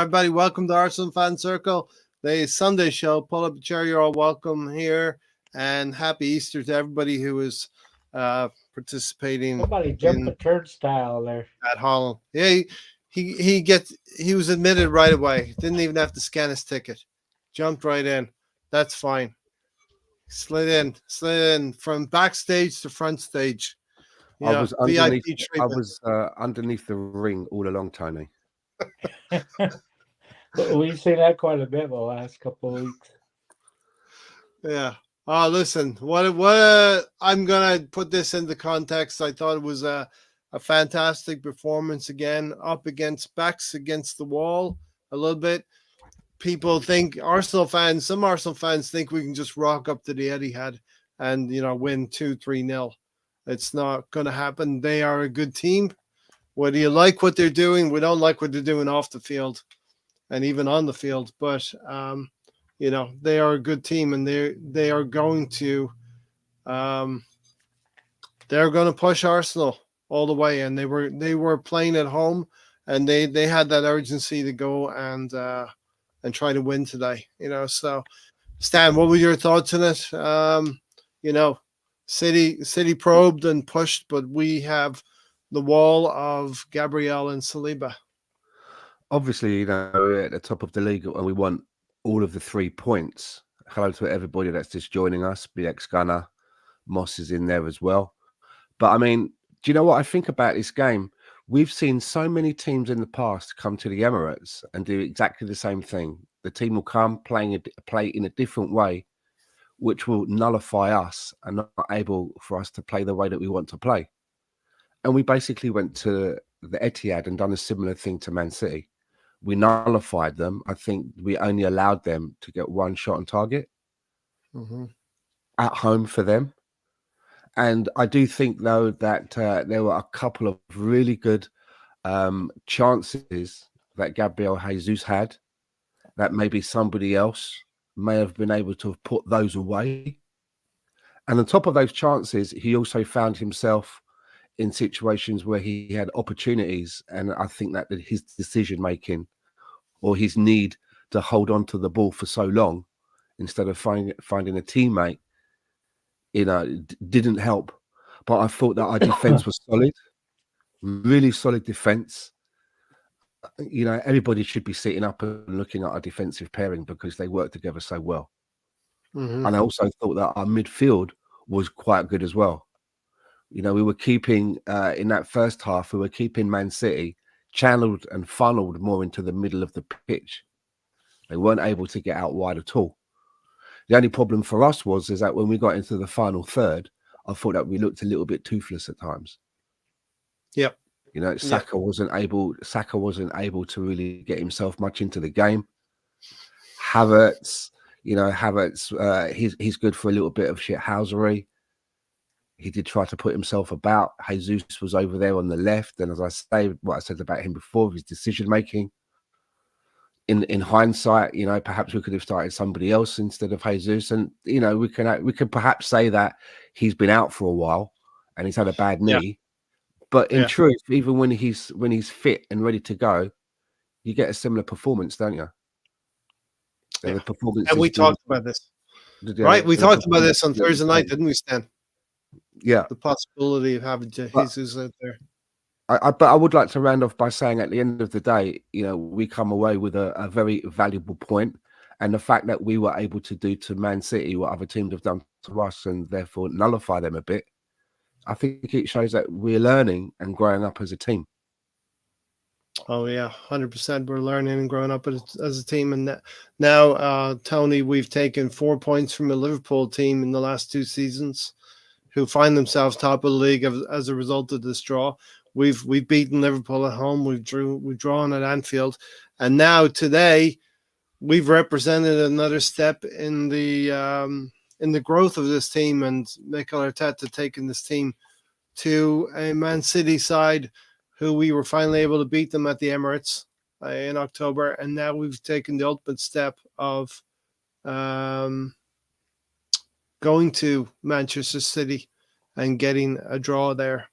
right, buddy. Welcome to Arsenal Fan Circle, the Sunday show. Pull up a chair. You're all welcome here. And happy Easter to everybody who is participating. Somebody jumped the turnstile there at Holland. Yeah, he was admitted right away. Didn't even have to scan his ticket. Jumped right in. That's fine. Slid in from backstage to front stage. I was underneath. I was underneath the ring all along, Tony. We've seen that quite a bit the last couple of weeks. Yeah. Oh, listen. What? I'm gonna put this into context. I thought it was a fantastic performance again. Up against backs against the wall a little bit. People think some Arsenal fans think we can just rock up to the Etihad and win 2-3-0. It's not going to happen. They are a good team. Whether you like what they're doing, we don't like what they're doing off the field and even on the field. But they are a good team, and they are going to push Arsenal all the way. And they were playing at home, and they had that urgency to go and try to win today. So Stan, what were your thoughts on it? City probed and pushed, but we have the wall of Gabriel and Saliba. Obviously, we're at the top of the league and we want all of the 3 points. Hello to everybody that's just joining us. BX Gunner, Moss is in there as well. But I mean, do you know what I think about this game? We've seen so many teams in the past come to the Emirates and do exactly the same thing. The team will come play in a different way, which will nullify us and not able for us to play the way that we want to play. And we basically went to the Etihad and done a similar thing to Man City. We nullified them. I think we only allowed them to get one shot on target at home for them. And I do think, though, that there were a couple of really good chances that Gabriel Jesus had that maybe somebody else may have been able to have put those away. And on top of those chances, he also found himself in situations where he had opportunities. And I think that his decision-making or his need to hold on to the ball for so long instead of finding a teammate, didn't help. But I thought that our defense was solid, really solid defense. Everybody should be sitting up and looking at our defensive pairing because they work together so well. And I also thought that our midfield was quite good as well. We were keeping, in that first half, we were keeping Man City channeled and funneled more into the middle of the pitch. They weren't able to get out wide at all. The only problem for us is that when we got into the final third, I thought that we looked a little bit toothless at times. Yep. Saka wasn't able to really get himself much into the game. Havertz, he's good for a little bit of shithousery. He did try to put himself about. Jesus was over there on the left. And as I say, what I said about him before, his decision-making. In hindsight, perhaps we could have started somebody else instead of Jesus. And, we can perhaps say that he's been out for a while and he's had a bad knee. Yeah. But in truth, even when he's fit and ready to go, you get a similar performance, don't you? Yeah. The performance. And we talked about this. Right? We talked about this on Thursday night, didn't we, Stan? Yeah. The possibility of having Jesus out there. But I would like to round off by saying at the end of the day, we come away with a very valuable point. And the fact that we were able to do to Man City what other teams have done to us and therefore nullify them a bit, I think it shows that we're learning and growing up as a team. Oh, yeah, 100%. We're learning and growing up as a team. And now, Tony, we've taken 4 points from a Liverpool team in the last 2 seasons who find themselves top of the league as a result of this draw. We've beaten Liverpool at home. We've drawn at Anfield. And now today, we've represented another step in the growth of this team, and Mikel Arteta taking this team to a Man City side who we were finally able to beat them at the Emirates in October. And now we've taken the ultimate step of going to Manchester City and getting a draw there,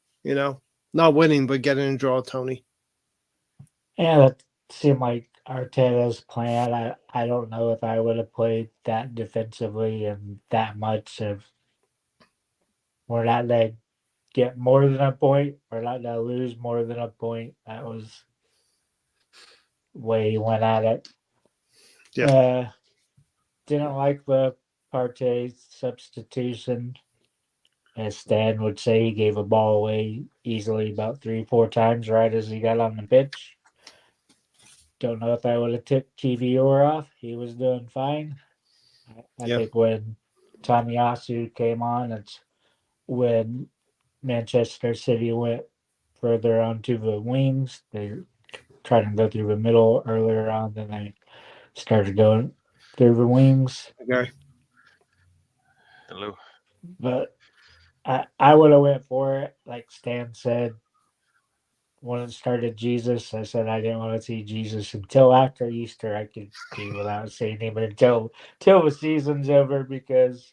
not winning, but getting a draw, Tony. Yeah, that seemed like Arteta's plan. I don't know if I would have played that defensively and that much if we're not going to get more than a point. We're not going to lose more than a point. That was way he went at it. Yeah. Didn't like the Partey substitution. As Stan would say, he gave a ball away easily about 3-4 times right as he got on the pitch. Don't know if I would have tipped Kivior off. He was doing fine. I think when Tomiyasu came on, it's when Manchester City went further onto the wings. They tried to go through the middle earlier on, then they started going through the wings. Okay. Hello. But I would have went for it, like Stan said. When it started Jesus, I said I didn't want to see Jesus until after Easter. I could do without seeing him until the season's over, because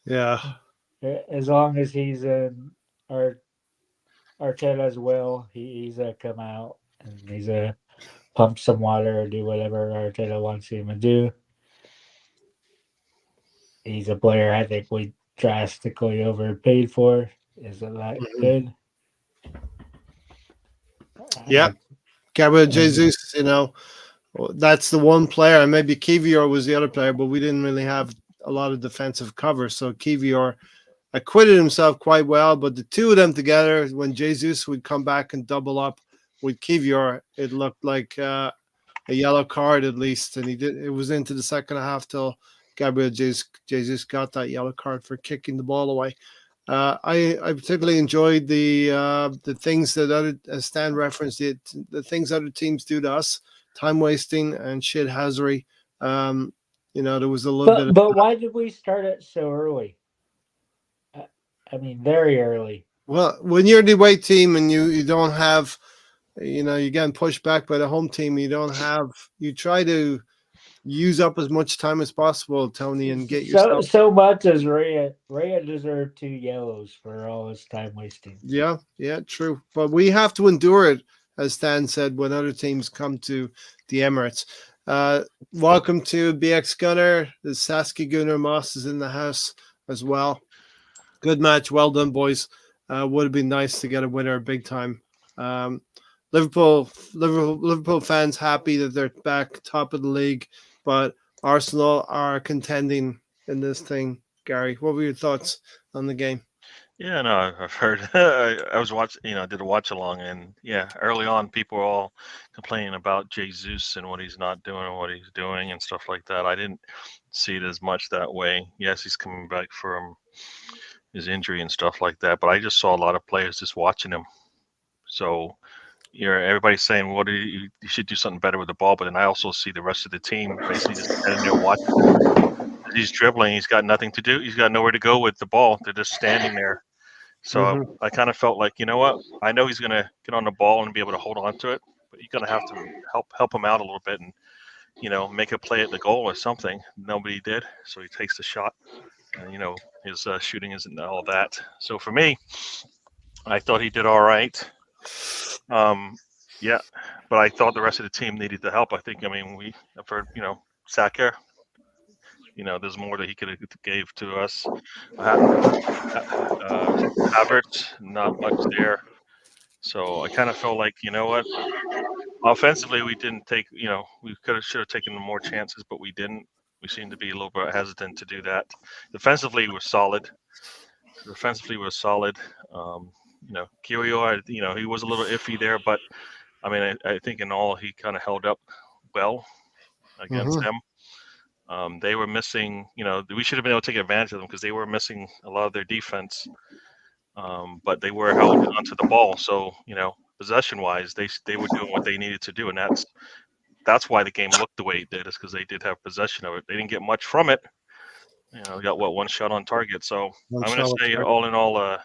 Yeah. as long as he's in Arteta's will, he's a come out and he's a pump some water or do whatever Arteta wants him to do. He's a player I think we drastically overpaid for. Isn't that good? Yeah. Gabriel Jesus, that's the one player, and maybe Kivior was the other player, but we didn't really have a lot of defensive cover. So Kivior acquitted himself quite well, but the two of them together, when Jesus would come back and double up with Kivior, it looked like a yellow card at least, and it was into the second half till Gabriel Jesus got that yellow card for kicking the ball away. I particularly enjoyed the things that as Stan referenced it, the things other teams do to us, time wasting and shit hazardry. There was a little bit. But why did we start it so early? I mean, very early. Well, when you're the away team and you don't have, you're getting pushed back by the home team, you try to use up as much time as possible, Tony, and get yourself. So much as Rhea deserved 2 yellows for all his time wasting. Yeah, true. But we have to endure it, as Stan said, when other teams come to the Emirates. Welcome to BX Gunner. The Sasky Gunner Moss is in the house as well. Good match. Well done, boys. Would have been nice to get a winner big time. Liverpool fans happy that they're back top of the league, but Arsenal are contending in this thing. Gary, what were your thoughts on the game? Yeah, no, I've heard. I was watching, did a watch along, and yeah, early on, people were all complaining about Jesus and what he's not doing and what he's doing and stuff like that. I didn't see it as much that way. Yes, he's coming back from his injury and stuff like that, but I just saw a lot of players just watching him. So, everybody's saying, "What you should do something better with the ball," but then I also see the rest of the team basically just standing there watching him. He's dribbling. He's got nothing to do. He's got nowhere to go with the ball. They're just standing there. So I kind of felt like, you know what? I know he's going to get on the ball and be able to hold on to it, but you're going to have to help him out a little bit and, make a play at the goal or something. Nobody did. So he takes the shot. And, his shooting isn't all that. So for me, I thought he did all right. Yeah, but I thought the rest of the team needed the help. I've heard, Saka, there's more that he could have gave to us. Havertz, not much there. So I kind of felt like, you know what? Offensively, we didn't take, we should have taken more chances, but we didn't. We seemed to be a little bit hesitant to do that. Defensively, we're solid. Kiwior, he was a little iffy there, but I think in all he kind of held up well against them. They were missing, we should have been able to take advantage of them because they were missing a lot of their defense. But they were held onto the ball. So, possession-wise, they were doing what they needed to do, and that's why the game looked the way it did, is because they did have possession of it. They didn't get much from it. Got one shot on target. So I'm going to say, all in all,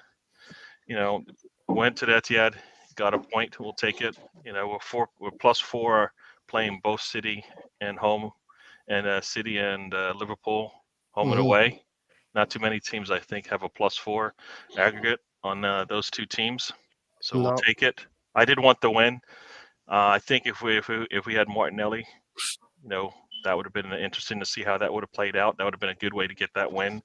went to the Etihad, got a point. We'll take it. We're +4 playing both City and home, and City and Liverpool home and away. Not too many teams, I think, have a +4 aggregate on those two teams. So we'll take it. I did want the win. I think if we had Martinelli, that would have been interesting to see how that would have played out. That would have been a good way to get that win.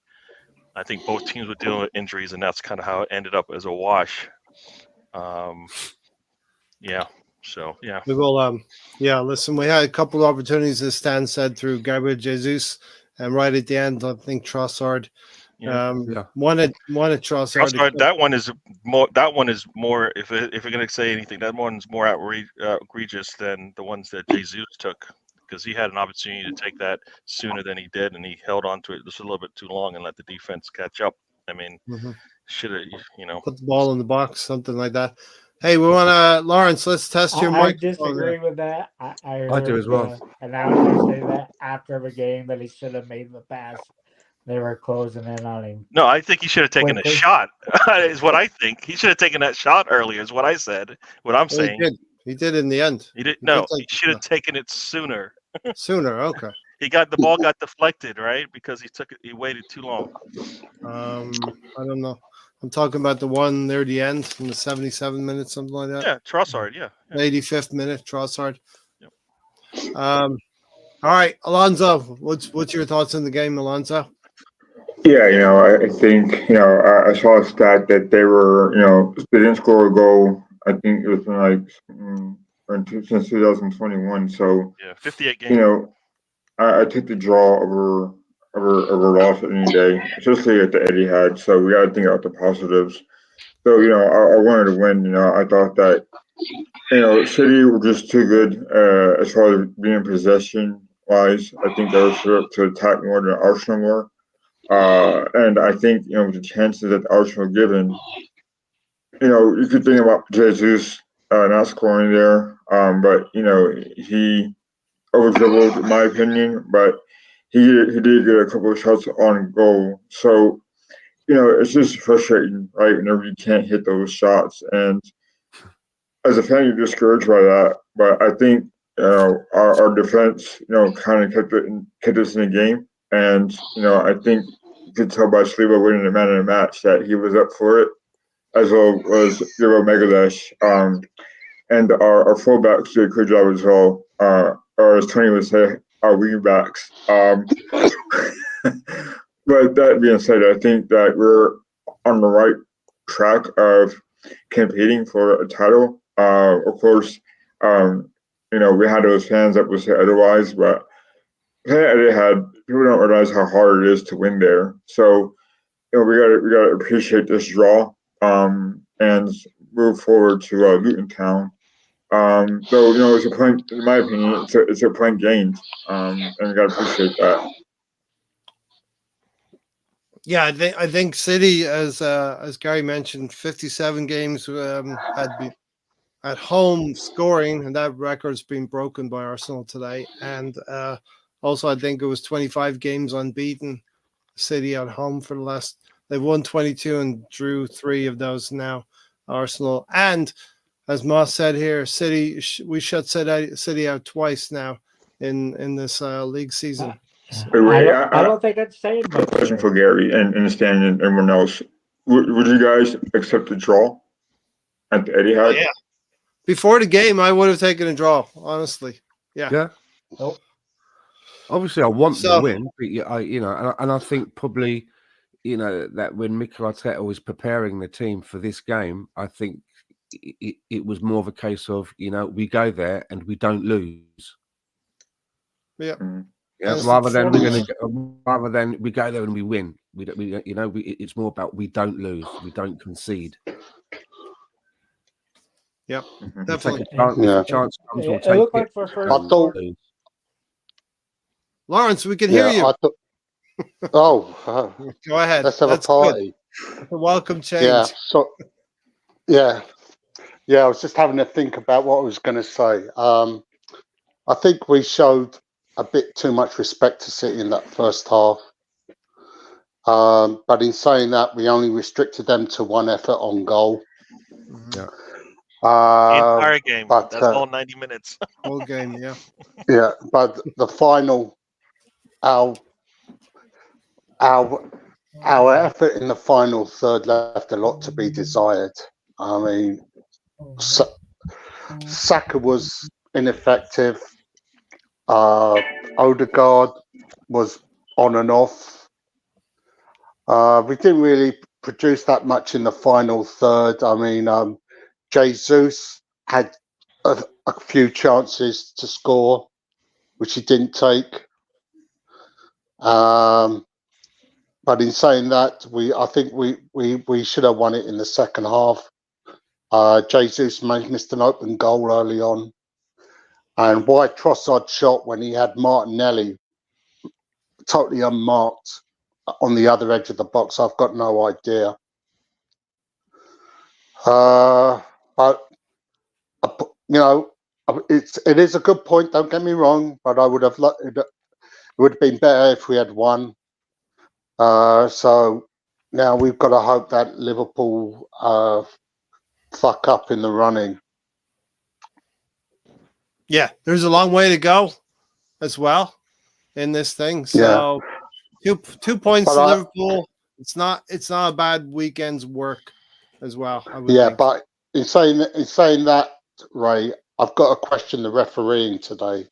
I think both teams were dealing with injuries, and that's kind of how it ended up as a wash. Yeah. So yeah. We will. Listen, we had a couple of opportunities, as Stan said, through Gabriel Jesus, and right at the end, I think Trossard. One at Trossard. That one is more. That one is more. If you're going to say anything, that one's more egregious than the ones that Jesus took, because he had an opportunity to take that sooner than he did, and he held on to it just a little bit too long and let the defense catch up. I mean, should have put the ball in the box, something like that. Hey, we want to, Lawrence, let's test your I microphone. disagree with that. I heard do as well. Announcer say that after the game that he should have made the pass. They were closing in on him. No, I think he should have taken a shot. Is what I think. He should have taken that shot earlier. Is what I said. What I'm saying. He did in the end. He did. No, he should have taken it sooner. Sooner, okay. The ball got deflected, right? Because he waited too long. I don't know. I'm talking about the one near the end in the 77 minutes, something like that. Yeah, Trossard, yeah. 85th minute, Trossard. Yep. All right, Alonso, what's your thoughts on the game, Alonso? Yeah, I think, I saw a stat that they were, they didn't score a goal. I think it was since 2021. So, 58 games. I took the draw over loss any day, especially at the Etihad. So we got to think about the positives. So, I wanted to win. I thought that, City were just too good as far as being possession wise. I think they were set up to attack more than Arsenal were. And I think, with the chances that Arsenal given, you could think about Jesus not scoring there. But, he over-dribbled, in my opinion, but he did get a couple of shots on goal. So, it's just frustrating, right, whenever you can't hit those shots. And as a fan, you're discouraged by that. But I think, our defense, kind of kept us in the game. And, I think you could tell by Saliba winning the man of the match that he was up for it, as well as Euro Megalash. And our fullbacks did a good job as well. Or as Tony would say, our wingbacks. But that being said, I think that we're on the right track of competing for a title. Of course, we had those fans that would say otherwise, but people don't realize how hard it is to win there. So, we gotta appreciate this draw, and move forward to Luton Town. So, it's a point, in my opinion, it's a point gained, and we gotta appreciate that. Yeah, I think City, as Gary mentioned, 57 games had been at home scoring, and that record's been broken by Arsenal today. And also, I think it was 25 games unbeaten, City at home for the last. They've won 22 and drew 3 of those now, Arsenal. And as Moss said here, City, we shut City out twice now in this league season. I don't think I'd say it. Question for Gary and Stan and everyone else. Would you guys accept a draw at the Etihad? Yeah. Before the game, I would have taken a draw, honestly. Yeah. Yeah. Nope. Obviously, I want the win, but I think probably, that when Mikel Arteta was preparing the team for this game, I think it was more of a case of, we go there and we don't lose. Yeah. Yeah, rather than we go there and we win. It's more about we don't lose, we don't concede. Yep, definitely. Chance comes, we'll take it. Like for first Lawrence, we can hear you. Go ahead. Let's have a party. A welcome change. Yeah. So, yeah. I was just having to think about what I was going to say. I think we showed a bit too much respect to City in that first half. But in saying that, we only restricted them to one effort on goal. Yeah. The entire game. But, that's all 90 minutes. Whole game, yeah. Yeah, but the final, our effort in the final third left a lot to be desired. I mean, Saka was ineffective. Odegaard was on and off. We didn't really produce that much in the final third. I mean, Jesus had a few chances to score, which he didn't take. But in saying that, I think we should have won it in the second half. Jesus missed an open goal early on. And why Trossard shot when he had Martinelli totally unmarked on the other edge of the box, I've got no idea. But you know, it is a good point. Don't get me wrong, but I would have it would have been better if we had won. So now we've got to hope that Liverpool fuck up in the running. Yeah, there's a long way to go as well in this thing. So 2 points But to Liverpool. It's not a bad weekend's work as well. I would think. But in saying that, Ray, I've got to question the refereeing today.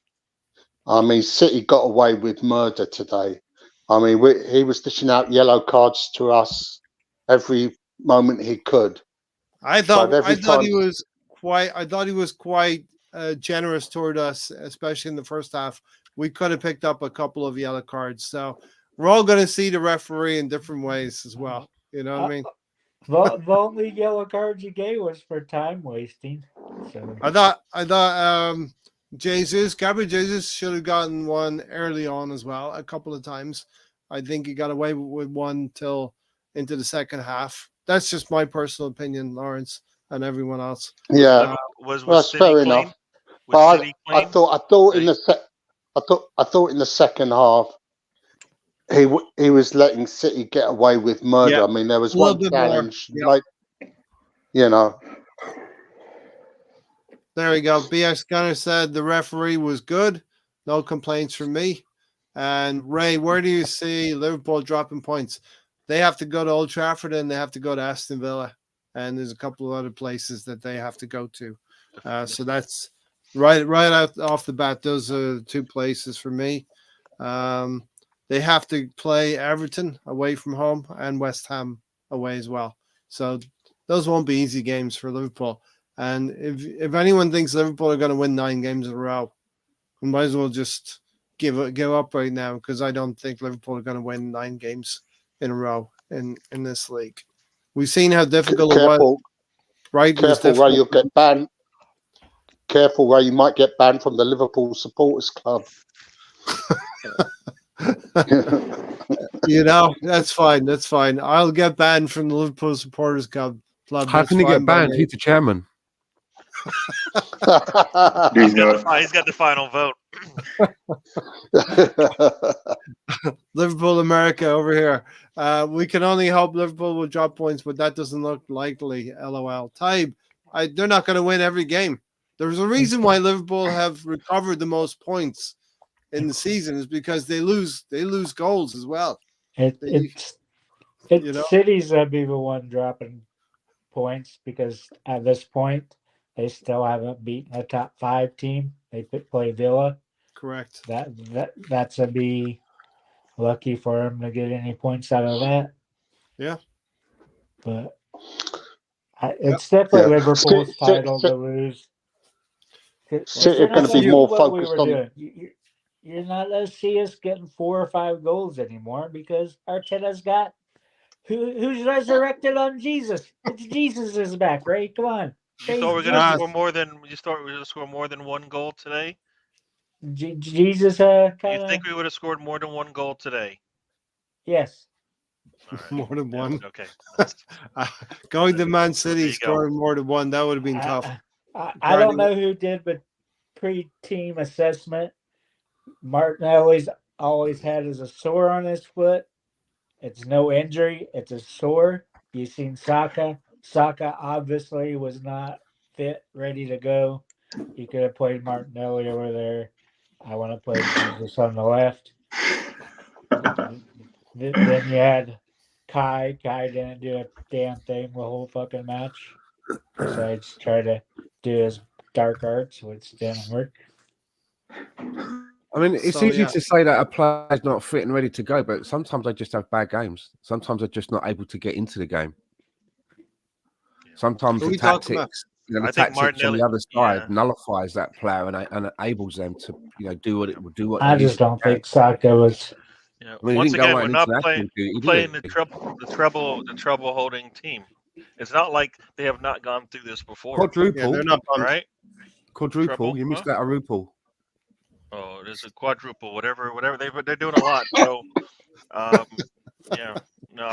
I mean, City got away with murder today. I mean, he was dishing out yellow cards to us every moment he could. I thought he was quite generous toward us, especially in the first half. We could have picked up a couple of yellow cards. So we're all going to see the referee in different ways as well. You know what I mean? The only yellow card you gave was for time wasting. So I thought Gabriel Jesus should have gotten one early on as well, a couple of times. I think he got away with one till into the second half. That's just my personal opinion, Lawrence, and everyone else. Yeah, that's fair enough. But I thought in the second half he was letting City get away with murder. Yeah, I mean, there was one challenge, like, you know. There we go. BX Gunner said the referee was good. No complaints from me. And Ray, where do you see Liverpool dropping points? They have to go to Old Trafford and they have to go to Aston Villa. And there's a couple of other places that they have to go to. So that's right out off the bat. Those are 2 places for me. They have to play Everton away from home and West Ham away as well. So those won't be easy games for Liverpool. And if anyone thinks Liverpool are going to win 9 games in a row, we might as well just give up right now, because I don't think Liverpool are going to win 9 games in a row in this league. We've seen how difficult it was. Right? Careful, Ray, you'll get banned. Careful, Ray, you might get banned from the Liverpool Supporters Club. You know, that's fine. That's fine. I'll get banned from the Liverpool Supporters Club. How can he get banned? He's the chairman. He's got the final vote. Liverpool America over here. We can only hope Liverpool will drop points, but that doesn't look likely. LOL. Tybe, they're not going to win every game. There's a reason why Liverpool have recovered the most points in the season, is because they lose goals as well. It's City's gonna be the one dropping points, because at this point they still haven't beaten a top 5 team. They play Villa. Correct. That's gonna be lucky for them to get any points out of that. Yeah. But it's definitely Liverpool's title to lose. City are going to be more focused on. You're not going to see us getting 4 or 5 goals anymore, because Arteta's got who's resurrected on Jesus. It's Jesus is back, right? Come on. You thought we're going to score more than 1 goal today? Jesus You think we would have scored more than 1 goal today? Yes. Right. More than 1. Okay. Going to Man City, scoring more than 1, that would have been tough. I don't know who did, but pre-team assessment, Martinelli's always had as a sore on his foot. It's no injury. It's a sore. You've seen Saka. Saka obviously was not fit, ready to go. You could have played Martinelli over there. I want to play Jesus on the left. Then you had Kai. Kai didn't do a damn thing the whole fucking match, besides try to do his dark arts, which didn't work. I mean, it's So, easy yeah. to say that a player's not fit and ready to go, but sometimes they just have bad games. Sometimes they're just not able to get into the game. Sometimes Who the we talking about? tactics, the I think tactics on the Martinelli. other side Yeah, nullifies that player and enables them to, do what I they just easily don't can. think Saka was. yeah. I mean, he Once didn't go again, on we're not international duty, did playing he? the trouble holding team. It's not like they have not gone through this before, Yeah, Quadruple, they're not bumped. right? quadruple. Trouble, You missed huh? that a ruple. Oh, there's a quadruple, whatever. They're doing a lot. So, um, yeah. No,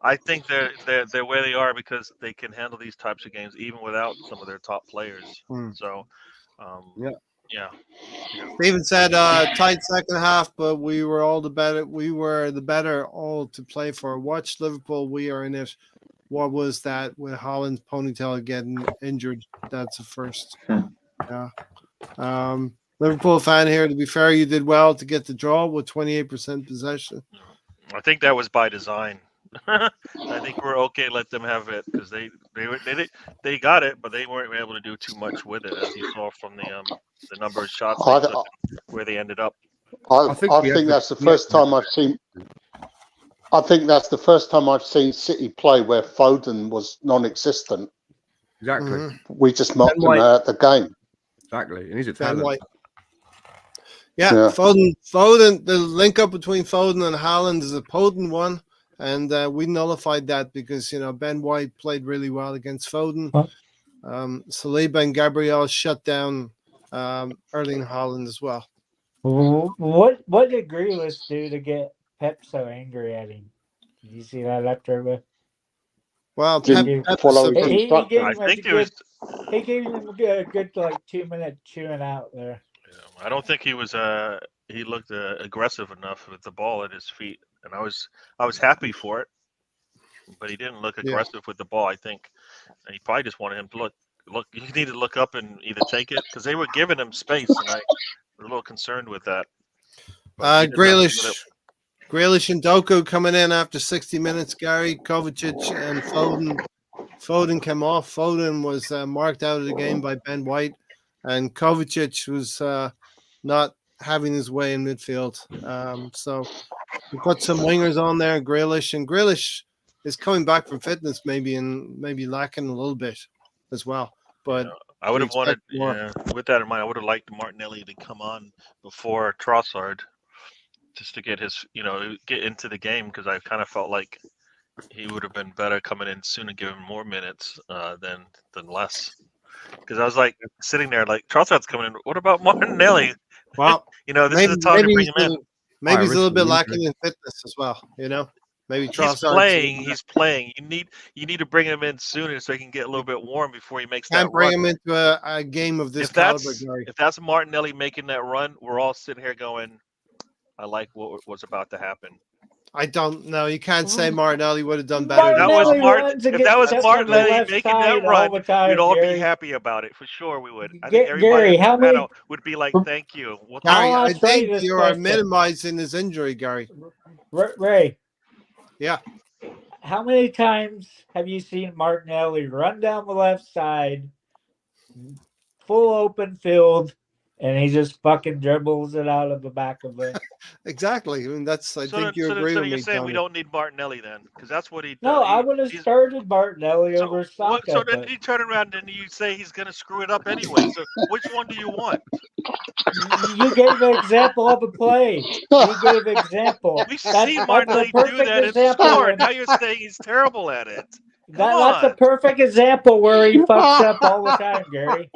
I think they're where they are because they can handle these types of games even without some of their top players. Hmm. So, Yeah. yeah. Steven said tight second half, but we were all the better. We were the better all to play for. Watch Liverpool. We are in it. What was that with Holland's ponytail getting injured? That's the first. Yeah. Liverpool fan here. To be fair, you did well to get the draw with 28% possession. I think that was by design. I think we're okay. Let them have it because they got it, but they weren't able to do too much with it, as you saw from the number of shots they I, took, where they ended up. I think we think had that's the we had first time I've seen. I think that's the first time I've seen City play where Foden was non-existent. Exactly. Mhm. We just knocked Ben him White. out of the game. Exactly. And he's a Ben talent. White. Yeah, Yeah. Foden. The link up between Foden and Haaland is a potent one, and we nullified that because Ben White played really well against Foden. Huh? Saliba and Gabriel shut down Erling Haaland as well. What did Grealish do to get Pep so angry at him? Did you see that after? Well, Pep, Didn't Pep follow is his so- He instructions. gave I him a think it good. was. He gave him a good like 2-minute chewing out there. I don't think he was. He looked aggressive enough with the ball at his feet, and I was happy for it. But he didn't look Yeah. aggressive with the ball. I think he probably just wanted him to look. He needed to look up and either take it because they were giving him space, and I was a little concerned with that. But he did nothing with it. Grealish and Doku coming in after 60 minutes. Gary Kovacic and Foden came off. Foden was marked out of the game by Ben White, and Kovacic was not having his way in midfield. So we put some wingers on there, Grealish is coming back from fitness, maybe lacking a little bit as well. But I would we have wanted, expect more. with that in mind, I would have liked Martinelli to come on before Trossard, just to get his, get into the game because I kind of felt like he would have been better coming in soon and giving more minutes than less. Because I was like sitting there, like Trossard's coming in. What about Martinelli? Well, This is the time to bring him in. maybe he's a little bit Risky lacking in fitness as well. Maybe He's Trossard playing. He's playing. You need to bring him in sooner so he can get a little bit warm before he makes that can't bring run. him into a game of this If caliber, Gary. that's Martinelli making that run, we're all sitting here going, "I like what was about to happen." I don't know. You can't say Martinelli would have done better. If that was runs and if that was gets stepped on the Martinelli left making that side run, all the time, we'd all Gary. be happy about it for sure. We would. I think Gary, everybody how on the many- panel would be like, "Thank you." Well, Gary, I'll I ask Ray think this you are question. minimizing his injury, Gary. Ray. Yeah. How many times have you seen Martinelli run down the left side, full open field, and he just fucking dribbles it out of the back of it? Exactly. I mean, I think you so agree with you're me, saying we Tony. don't need Martinelli then, because that's what he does. No, I would have started Martinelli over Saka. So then you turn around and you say he's going to screw it up anyway. So which one do you want? You gave an example of a play. You gave example. We've That's seen a Martinelli do perfect that and example. score. Now you're saying he's terrible at it. That's a perfect example where he fucks up all the time, Gary.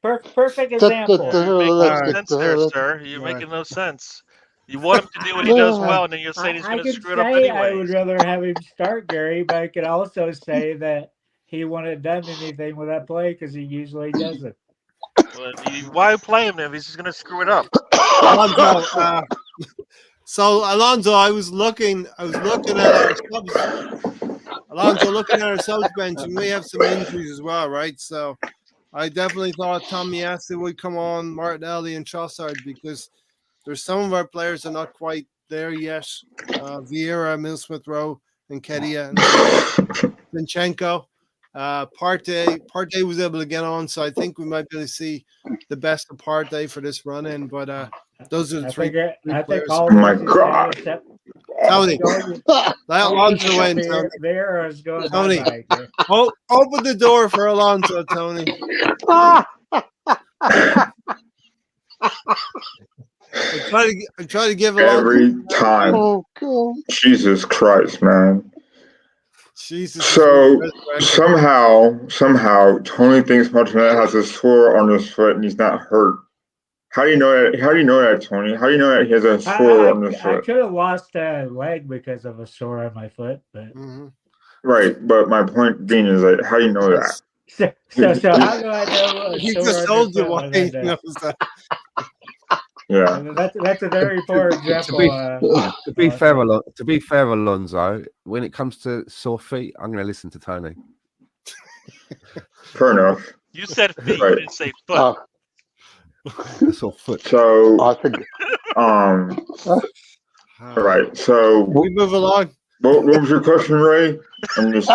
Perfect example. You're making no Alright. sense there, sir. You're Alright. making no sense. You want him to do what he does well, and then you're saying he's I going to could screw it up say I would anyway. rather have him start, Gary, but I could also say that he wouldn't have done anything with that play because he usually doesn't. Well, why play him then if he's just going to screw it up? Alonso, so Alonso, I was looking at our subs. Alonso, looking at our subs bench, and we have some injuries as well, right? So I definitely thought Tomiyasu would come on, Martinelli and Trossard, because there's some of our players are not quite there yet. Vieira, Mill Smith Rowe, and Kedia and Zinchenko. Partey was able to get on, so I think we might be able to see the best of Partey for this run in. But those are the three I think players. all Oh my Messi God. said except Tony, going. let Alonso in, Tony. The era is going Tony. my mind here. Oh, open the door for Alonso, Tony. I'm trying to give Alonso Every time. Oh God. Jesus Christ, man. Jesus. So somehow, Tony thinks Martinelli has a sore on his foot and he's not hurt. How do you know that? How do you know that, Tony? How do you know that he has a sore on his I foot? could have lost a leg because of a sore on my foot, but Right, but my point being is like, how do you know that? so how do I know a he sore just on your told you foot why was he on there? knows that. Yeah. I mean, that's a very poor example. To be fair, Alonso, when it comes to sore feet, I'm going to listen to Tony. Fair enough. You said feet, Right. you didn't say foot. Sore foot. So I think right. So We move along. what was your question, Ray? I'm just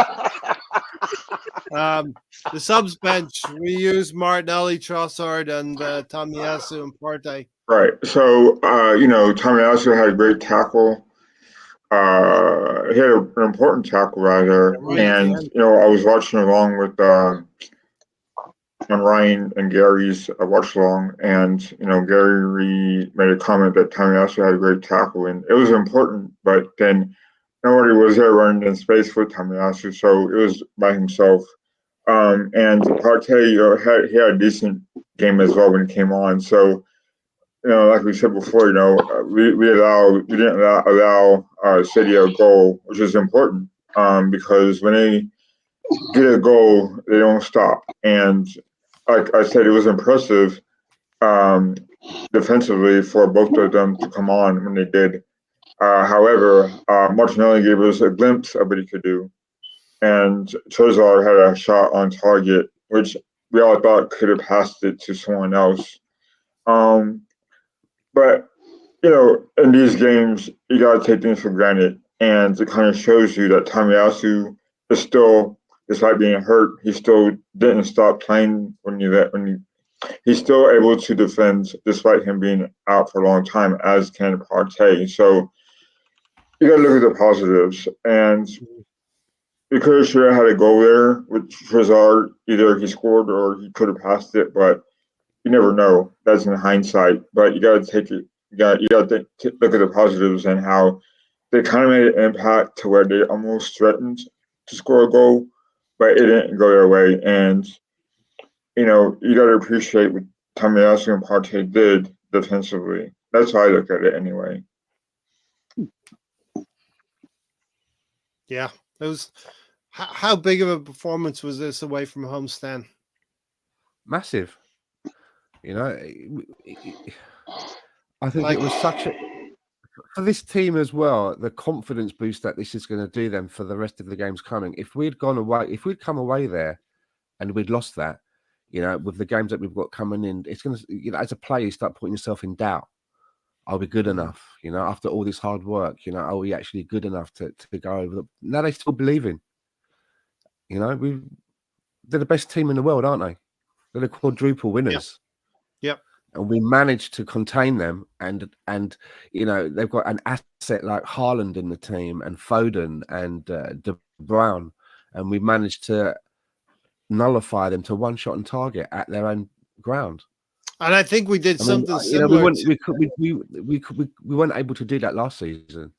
The subs bench, we use Martinelli, Trossard, and Tomiyasu and Partey. right. So Tomiyasu had a great tackle. He had an important tackle rather, Right at the and end. I was watching along with on Ryan and Gary's watch along, and Gary made a comment that Tomiyasu had a great tackle, and it was important, but then nobody was there running in space for Tomiyasu, so it was by himself. And Partey, he had a decent game as well when he came on. So like we said before, we didn't allow City a goal, which is important because when they get a goal, they don't stop. And like I said, it was impressive defensively for both of them to come on when they did. However, Martinelli gave us a glimpse of what he could do, and Trossard had a shot on target, which we all thought could have passed it to someone else. But in these games, you gotta take things for granted, and it kind of shows you that Tomiyasu is still, despite being hurt, he still didn't stop playing he's still able to defend despite him being out for a long time, as can Partey. So you gotta look at the positives, and we could have should have had a goal there with Trossard. Either he scored or he could have passed it, but you never know. That's in hindsight. But you gotta take it. You got to look at the positives and how they kind of made an impact to where they almost threatened to score a goal, but it didn't go their way. And you got to appreciate what Tomiyasu and Partey did defensively. That's how I look at it anyway. Yeah, it was. How big of a performance was this away from home, Stan? Massive. I think it was such a for this team as well, the confidence boost that this is going to do them for the rest of the games coming. If we'd come away there and we'd lost that, with the games that we've got coming in, it's going to, as a player, you start putting yourself in doubt. Are we good enough? After all this hard work, are we actually good enough to go over? Now they still believe in. They're the best team in the world, aren't they? They're the quadruple winners. Yep. And we managed to contain them, and they've got an asset like Haaland in the team, and Foden and De Bruyne, and we managed to nullify them to one shot on target at their own ground. And I think we did something similar. We weren't able to do that last season.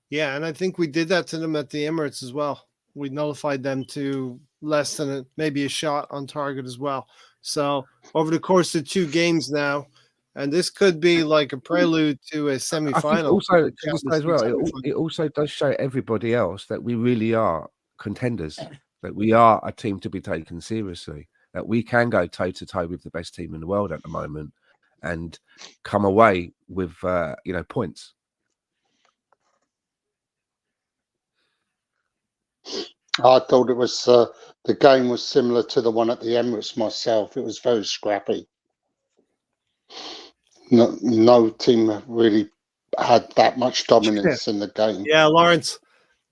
Yeah, and I think we did that to them at the Emirates as well. We nullified them to less than maybe a shot on target as well. So over the course of 2 games now, and this could be like a prelude to a semi-final. Also, as well, it also does show everybody else that we really are contenders, that we are a team to be taken seriously, that we can go toe-to-toe with the best team in the world at the moment and come away with points. I thought it was the game was similar to the one at the Emirates myself. It was very scrappy. No team really had that much dominance in the game. Yeah, Lawrence,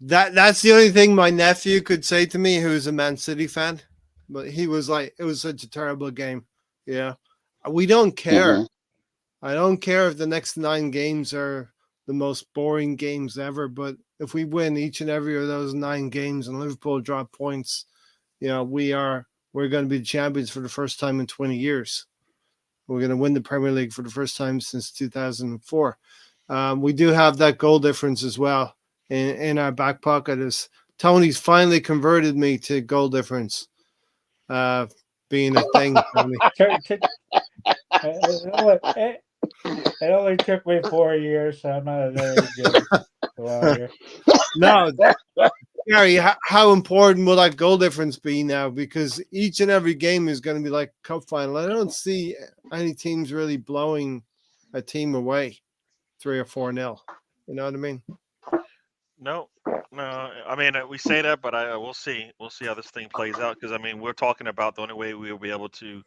That's the only thing my nephew could say to me, who's a Man City fan. But he was like, it was such a terrible game. Yeah. We don't care. Mhm. I don't care if the next 9 games are the most boring games ever, but if we win each and every of those 9 games and Liverpool drop points, we're going to be champions for the first time in 20 years. We're going to win the Premier League for the first time since 2004. We do have that goal difference as well in our back pocket. As Tony's finally converted me to goal difference being a thing. Tony. It only took me 4 years, so I'm not a very good lawyer. No, Gary, how important will that goal difference be now? Because each and every game is going to be like cup final. I don't see any teams really blowing a team away 3 or 4-0. You know what I mean? No. I mean, we say that, but we'll see. We'll see how this thing plays out. Because I mean, we're talking about the only way we will be able to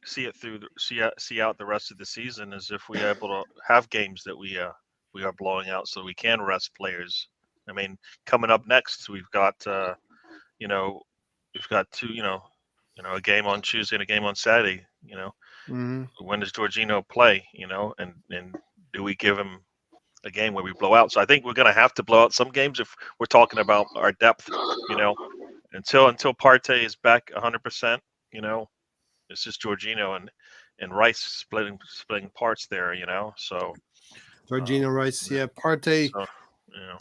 see it through, see out the rest of the season is if we're able to have games that we are blowing out, so we can rest players. I mean, coming up next, we've got we've got 2, a game on Tuesday and a game on Saturday. When does Jorginho play? And do we give him a game where we blow out? So I think we're going to have to blow out some games if we're talking about our depth. Until Partey is back 100%. It's just Jorginho and Rice splitting parts there. So Jorginho Rice, yeah. Partey. So,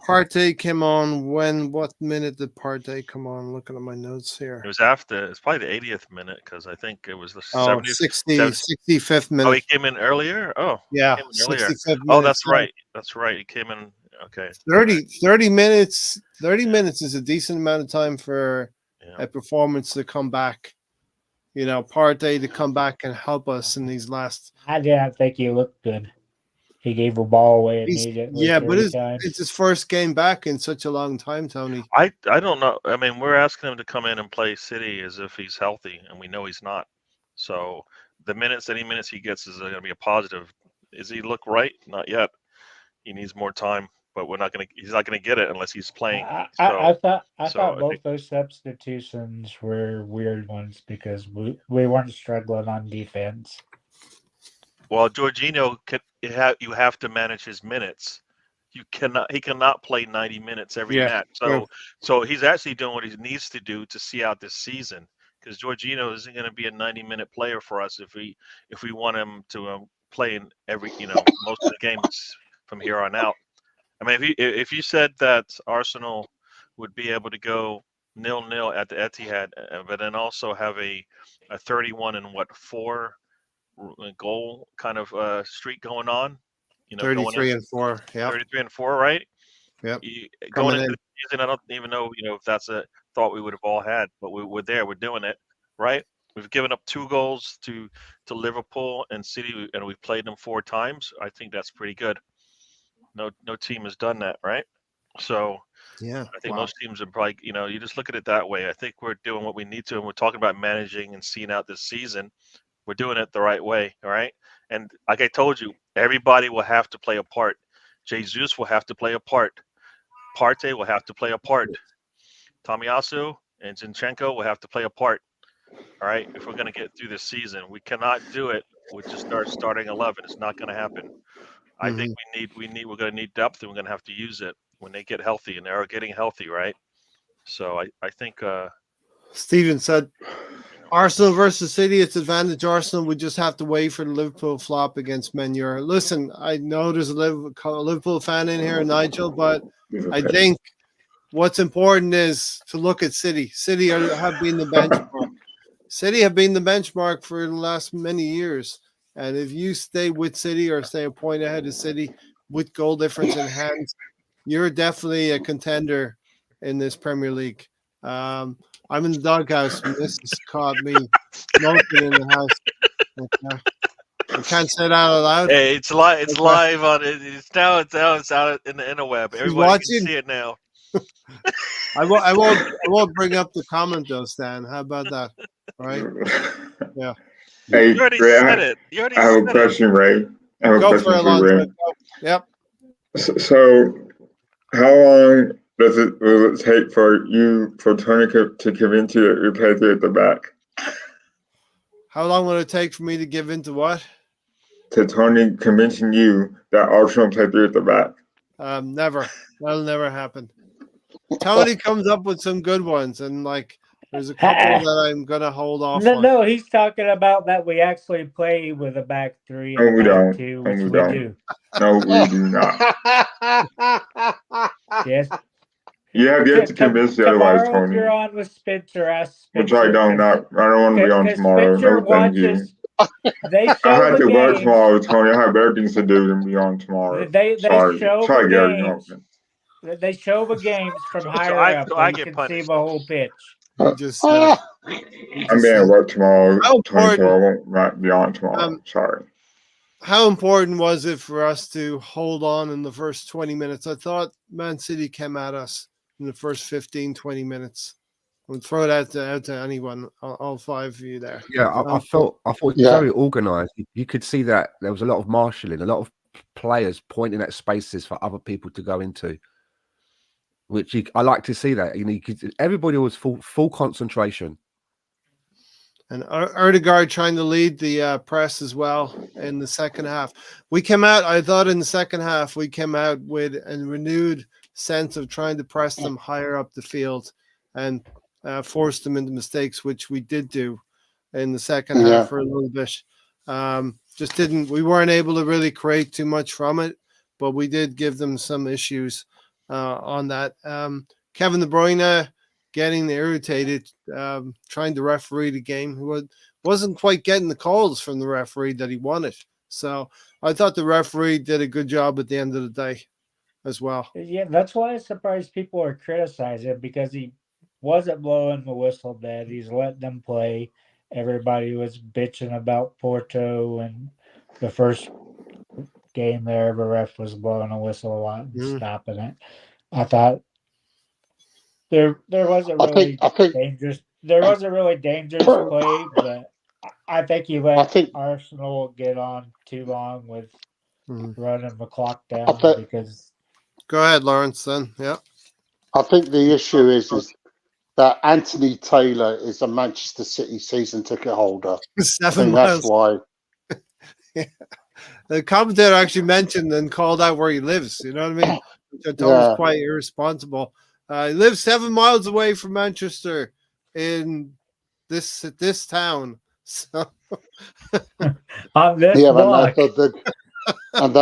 Partey came on what minute did Partey come on? Looking at my notes here. It was after, it's probably the 80th minute because I think it was the 65th minute. Oh, he came in earlier? Oh, yeah, 65th minute. Oh, that's right. That's right. He came in, okay. 30 minutes. 30 minutes is a decent amount of time for a performance to come back. Partey to come back and help us in these last. I didn't think he looked good. He gave a ball away immediately. Yeah, but it's his first game back in such a long time, Tony. I don't know. I mean, we're asking him to come in and play City as if he's healthy, and we know he's not. So any minutes he gets is going to be a positive. Is he look right? Not yet. He needs more time, but he's not going to get it unless he's playing. I thought both those substitutions were weird ones because we weren't struggling on defense. Well, Jorginho, you have to manage his minutes. He cannot play 90 minutes every match. So he's actually doing what he needs to do to see out this season. Because Jorginho isn't going to be a 90-minute player for us if we want him to play in every most of the games from here on out. I mean, if you said that Arsenal would be able to go 0-0 at the Etihad, but then also have a 31 and 4 goal kind of streak going on, 33 and 4, yeah, 33 and 4, right? Yep. Going into the season, I don't even know, if that's a thought we would have all had, but we're there, we're doing it, right? We've given up 2 goals to Liverpool and City, and we've played them 4 times. I think that's pretty good. No team has done that, right? So yeah, I think most teams are probably, you just look at it that way. I think we're doing what we need to, and we're talking about managing and seeing out this season. We're doing it the right way, all right? And like I told you, everybody will have to play a part. Jesus will have to play a part. Partey will have to play a part. Tomiyasu and Zinchenko will have to play a part, all right? If we're going to get through this season, we cannot do it with just starting 11. It's not going to happen. I think we're going to need depth, and we're going to have to use it when they get healthy, and they are getting healthy, right? So I think Steven said Arsenal versus City, it's advantage Arsenal. We just have to wait for the Liverpool flop against Menure. Listen, I know there's a Liverpool fan in here, Nigel, but I think what's important is to look at City. City have been the benchmark. City have been the benchmark for the last many years. And if you stay with City or stay a point ahead of City with goal difference in hand, you're definitely a contender in this Premier League. I'm in the doghouse. This has caught me smoking in the house. Okay. I can't say that out loud. Hey, it's live. It's live on it. It's out in the interweb. Everybody can see it now. I won't bring up the comment though, Stan. How about that? All right. Yeah. Hey, you already Ray, said it. You already I have a question, Ray. I have a question for Ray. Yep. So, how long will it take for Tony to convince you that we play three at the back? How long will it take for me to give in to what? To Tony convincing you that Arsenal play three at the back? Never. That'll never happen. Tony comes up with some good ones, and like there's a couple that I'm gonna hold off on. No, he's talking about that we actually play with a back three No, and we back don't. two, No, which we we don't. do. No, we do not. Yes. You have to convince me otherwise, Tomorrow, if Tony. you're on with Spencer, ask Which Spencer. I don't. I don't want to be on Because tomorrow. Spencer No, thank you. watches. They I show had the to work games. tomorrow, Tony. I have better things to do than be on tomorrow. They Sorry, show sorry, the Gary. games. They show the games from So higher I up, so where I you get can see punished. the whole pitch. He just said it. He I'm just being said at it. work tomorrow, How Tony, so I important? won't be on tomorrow. Sorry. How important was it for us to hold on in the first 20 minutes? I thought Man City came at us in the first 15, 20 minutes. I'll throw that out to anyone, all five of you there. Yeah, I thought it was Yeah. very organised. You could see that there was a lot of marshalling, a lot of players pointing at spaces for other people to go into, which I like to see that. You know, everybody was full concentration. And Erdegaard trying to lead the press as well in the second half. We came out, I thought in the second half, we came out with a renewed sense of trying to press them higher up the field and force them into mistakes, which we did do in the second half for a little bit. We weren't able to really create too much from it, but we did give them some issues on that. Kevin De Bruyne getting irritated, trying to referee the game. He wasn't quite getting the calls from the referee that he wanted. So I thought the referee did a good job at the end of the day as well. Yeah, that's why I'm surprised people are criticizing him, because he wasn't blowing the whistle dead. He's letting them play. Everybody was bitching about Porto and the first game there. The ref was blowing a whistle a lot and stopping it. I thought there was a really dangerous. There was a really dangerous play, but I think he let Arsenal get on too long with running the clock down. Because go ahead, Lawrence. Then I think the issue is that Anthony Taylor is a Manchester City season ticket holder. 7 miles. That's why. Yeah. The commentator actually mentioned and called out where he lives. You know what I mean? Which I thought was quite irresponsible. He lives 7 miles away from Manchester in this town. So on this block. And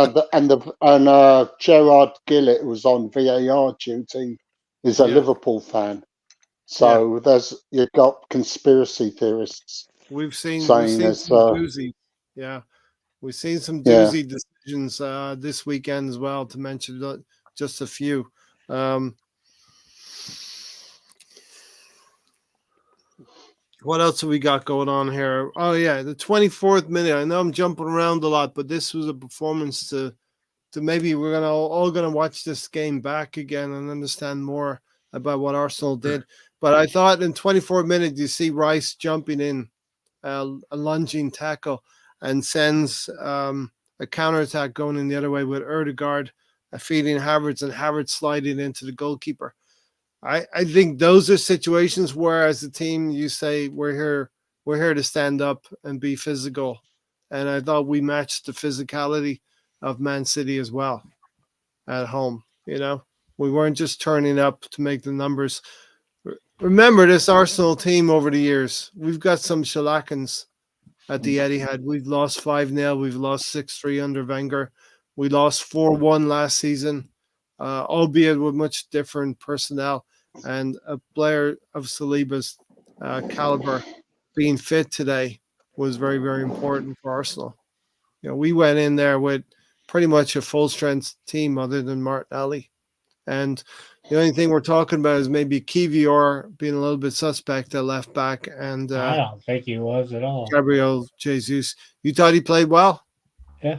Gerard Gillett, who was on VAR duty, is a Liverpool fan. So you've got conspiracy theorists. We've seen some doozy. Yeah. We've seen some doozy decisions this weekend as well, to mention just a few. What else have we got going on here? Oh, yeah, the 24th minute. I know I'm jumping around a lot, but this was a performance to maybe we're all gonna watch this game back again and understand more about what Arsenal did. But I thought in 24 minutes, you see Rice jumping in, a lunging tackle, and sends a counterattack going in the other way with Erdegaard feeding Havertz, and Havertz sliding into the goalkeeper. I think those are situations where, as a team, you say we're here to stand up and be physical, and I thought we matched the physicality of Man City as well at home. You know, we weren't just turning up to make the numbers. Remember this Arsenal team over the years. We've got some shellackins at the Etihad. We've lost 5-0. We've lost 6-3 under Wenger. We lost 4-1 last season, albeit with much different personnel. And a player of Saliba's caliber being fit today was very, very important for Arsenal. You know, we went in there with pretty much a full-strength team other than Martinelli. And the only thing we're talking about is maybe Kivior being a little bit suspect at left back. And I don't think he was at all. Gabriel Jesus. You thought he played well? Yeah.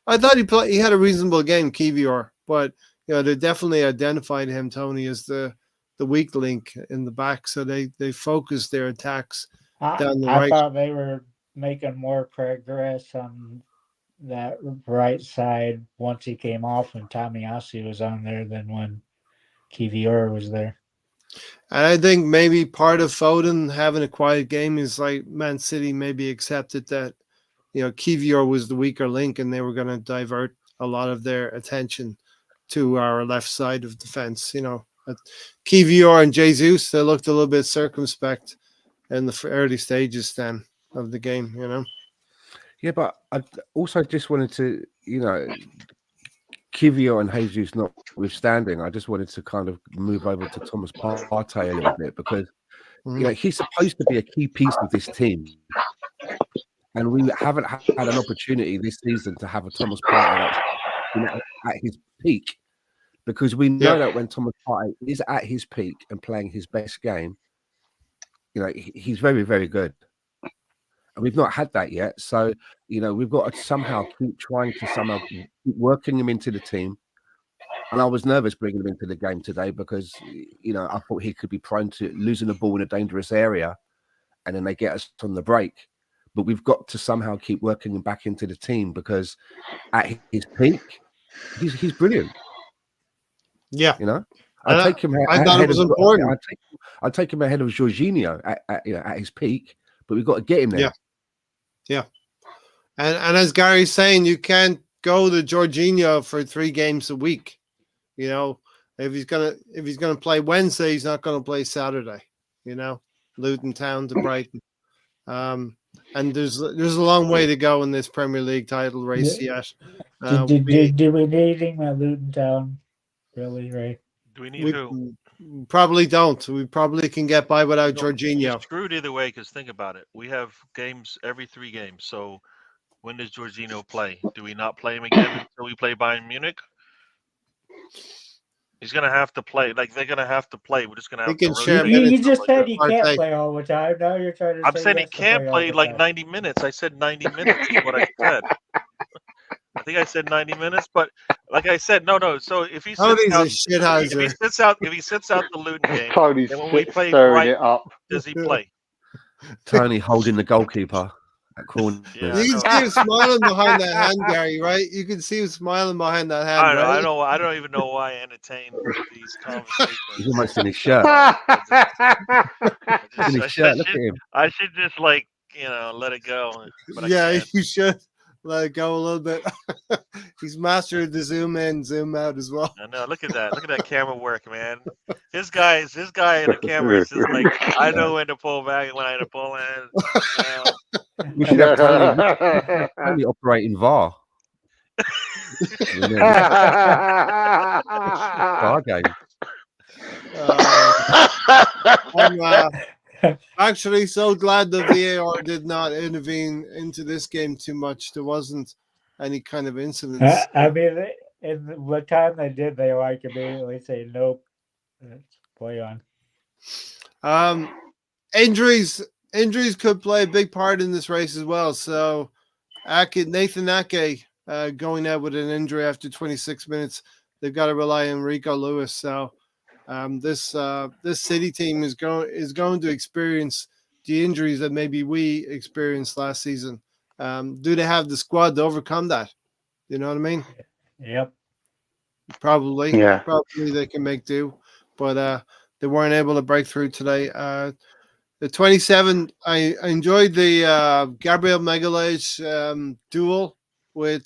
I thought he had a reasonable game, Kivior. But, you know, they definitely identified him, Tony, as the weak link in the back. So they focused their attacks down the right. I thought they were making more progress on that right side once he came off and Tomiyasu was on there than when Kivior was there. And I think maybe part of Foden having a quiet game is like Man City maybe accepted that, Kivior was the weaker link and they were going to divert a lot of their attention to our left side of defense. Kivior and Jesus, they looked a little bit circumspect in the early stages then of the game, Yeah, but I also just wanted to, Kivio and Jesus notwithstanding, I just wanted to kind of move over to Thomas Partey a little bit because he's supposed to be a key piece of this team, and we haven't had an opportunity this season to have a Thomas Partey that's at his peak, because we know that when Thomas Partey is at his peak and playing his best game, he's very, very good. And we've not had that yet. So, we've got to somehow keep trying to keep working him into the team. And I was nervous bringing him into the game today because, I thought he could be prone to losing the ball in a dangerous area and then they get us on the break. But we've got to somehow keep working him back into the team because at his peak, he's brilliant. Yeah. I take him I thought it was important. I take him ahead of Jorginho at his peak, but we've got to get him there. Yeah. And as Gary's saying, you can't go to Jorginho for 3 games a week. If he's gonna play Wednesday, he's not gonna play Saturday. Luton Town to Brighton. And there's a long way to go in this Premier League title race yet. Did we need him at Luton Town? Really, right? Do we need who? Probably don't. We probably can get by without Jorginho. You're screwed either way, because think about it. We have games every 3 games. So when does Jorginho play? Do we not play him again until we play Bayern Munich? He's going to have to play. Like, they're going to have to play. We're just going to have to share rotate. You just said he can't play all the time. Now you're trying to say I'm saying he can't play like time. 90 minutes. I said 90 minutes is what I said. I think I said 90 minutes, but like I said, no. So if he sits out, if he sits out the Luton game, Tony's then when we play stirring it up. does he play? Tony holding the goalkeeper at corner. Yeah, you can see him smiling behind that hand, Gary, right? You can see him smiling behind that hand. I don't even know why I entertain these conversations. He's almost in his shirt. In his shirt. Look at him. I should just let it go. But you should let it go a little bit. He's mastered the zoom in, zoom out as well. I know. Look at that. Look at that camera work, man. This guy in the camera is just like, I know when to pull back and when I to pull in. We should have Tony operating VAR. VAR game. I'm actually so glad the VAR did not intervene into this game too much. There wasn't any kind of incidents. I mean, in the time they did, they immediately say nope. Let's play on. Injuries could play a big part in this race as well. So Nathan Ake going out with an injury after 26 minutes. They've got to rely on Rico Lewis. So this City team is going to experience the injuries that maybe we experienced last season. Do they have the squad to overcome that? You know what I mean? Yep. Probably. Yeah. Probably they can make do, but they weren't able to break through today. The 27, I enjoyed the Gabriel Magalhaes duel with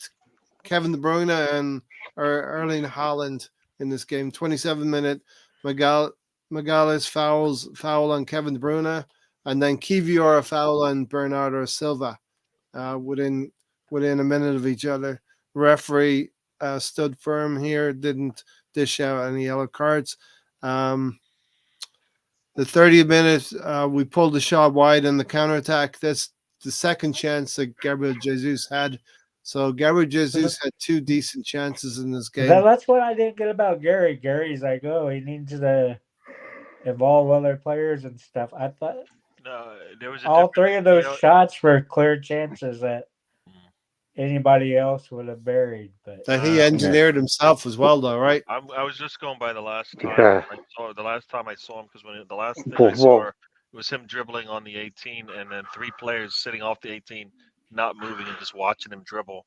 Kevin De Bruyne and Erling Haaland in this game. 27-minute Magalhaes foul on Kevin De Bruyne, and then Kivior foul on Bernardo Silva within a minute of each other. Referee stood firm here, didn't dish out any yellow cards. The 30th minute, we pulled the shot wide in the counterattack. That's the second chance that Gabriel Jesus had. So Gabriel Jesus had 2 decent chances in this game. That's what I didn't get about Gary. Gary's like, he needs to involve other players and stuff. I thought there was all 3 of those shots were clear chances that anybody else would have buried. But that he engineered himself as well, though, right? I was just going by the last time I saw him, because when the last thing I saw it was him dribbling on the 18, and then 3 players sitting off the 18, not moving and just watching him dribble.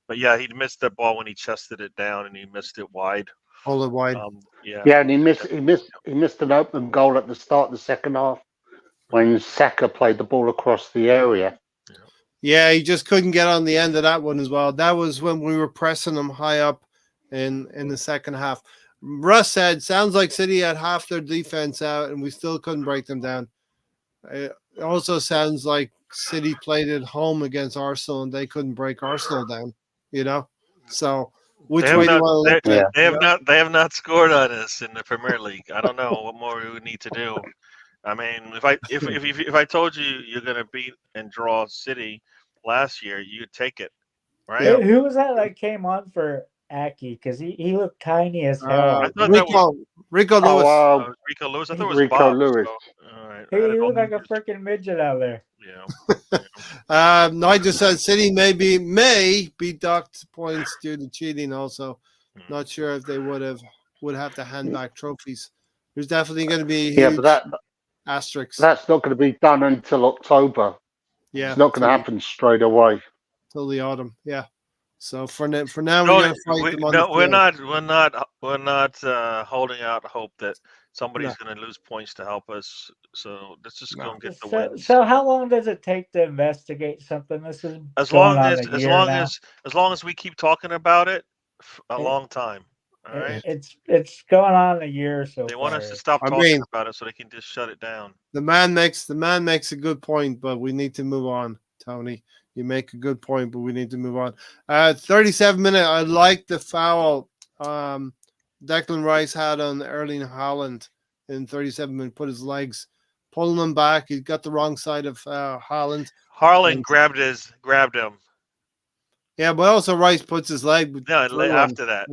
But yeah, he missed that ball when he chested it down, and he missed it wide. Pull it wide. Yeah, and he missed an open goal at the start of the second half when Saka played the ball across the area. Yeah, he just couldn't get on the end of that one as well. That was when we were pressing him high up in the second half. Russ said, sounds like City had half their defense out and we still couldn't break them down. It also sounds like City played at home against Arsenal and they couldn't break Arsenal down, you know? So which way do you want to look at it? They have not scored on us in the Premier League. I don't know what more we would need to do. I mean, if I told you you're going to beat and draw City last year, you'd take it, right? Yeah. Who was that came on for Aki? Because he looked tiny as hell. I thought that was Rico Lewis. Rico Lewis. I thought it was Rico Bob. Lewis. So, all right. He looked like a freaking midget out there. Yeah. Nigel said City may be docked points due to cheating. Also, not sure if they would have to hand back trophies. There's definitely going to be a huge asterisk. That's not going to be done until October. Yeah, it's not going to happen straight away till the autumn. Yeah. So for now, we're going to fight them on the field. We're not holding out hope that somebody's going to lose points to help us. So let's just go and get the wins. So how long does it take to investigate something? This is as long as we keep talking about it, a long time. All right. It's going on a year or so. They want us to stop talking about it so they can just shut it down. The man makes a good point, but we need to move on, Tony. You make a good point, but we need to move on. 37-minute. I like the foul Declan Rice had on Erling Haaland in 37 minutes. Put his legs, pulling him back. He got the wrong side of Haaland. Haaland grabbed him. Yeah, but also Rice puts his leg. After that,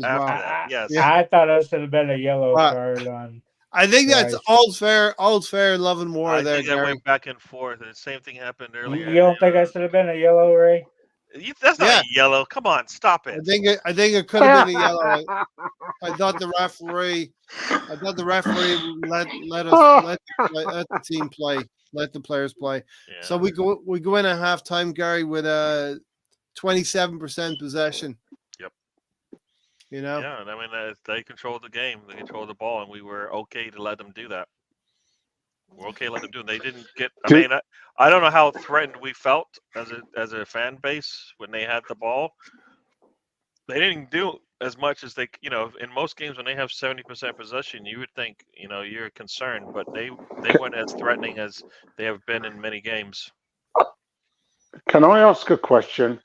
yes. Yeah. I thought it should have been a yellow card on. I think that's all's fair, love and war. I think that went back and forth, and the same thing happened earlier. You don't think I should have been a yellow, Ray? That's not a yellow. Come on, stop it. I think it could have been a yellow. I thought the referee let the team play, let the players play. Yeah. So we go in at halftime, Gary, with 27% possession. Yep. You know. Yeah, and I mean they controlled the game, they controlled the ball, and we were okay to let them do that. We're okay to let them do it. They didn't get. I don't know how threatened we felt as a fan base when they had the ball. They didn't do as much as they. In most games when they have 70% possession, you would think you're concerned, but they weren't as threatening as they have been in many games. Can I ask a question?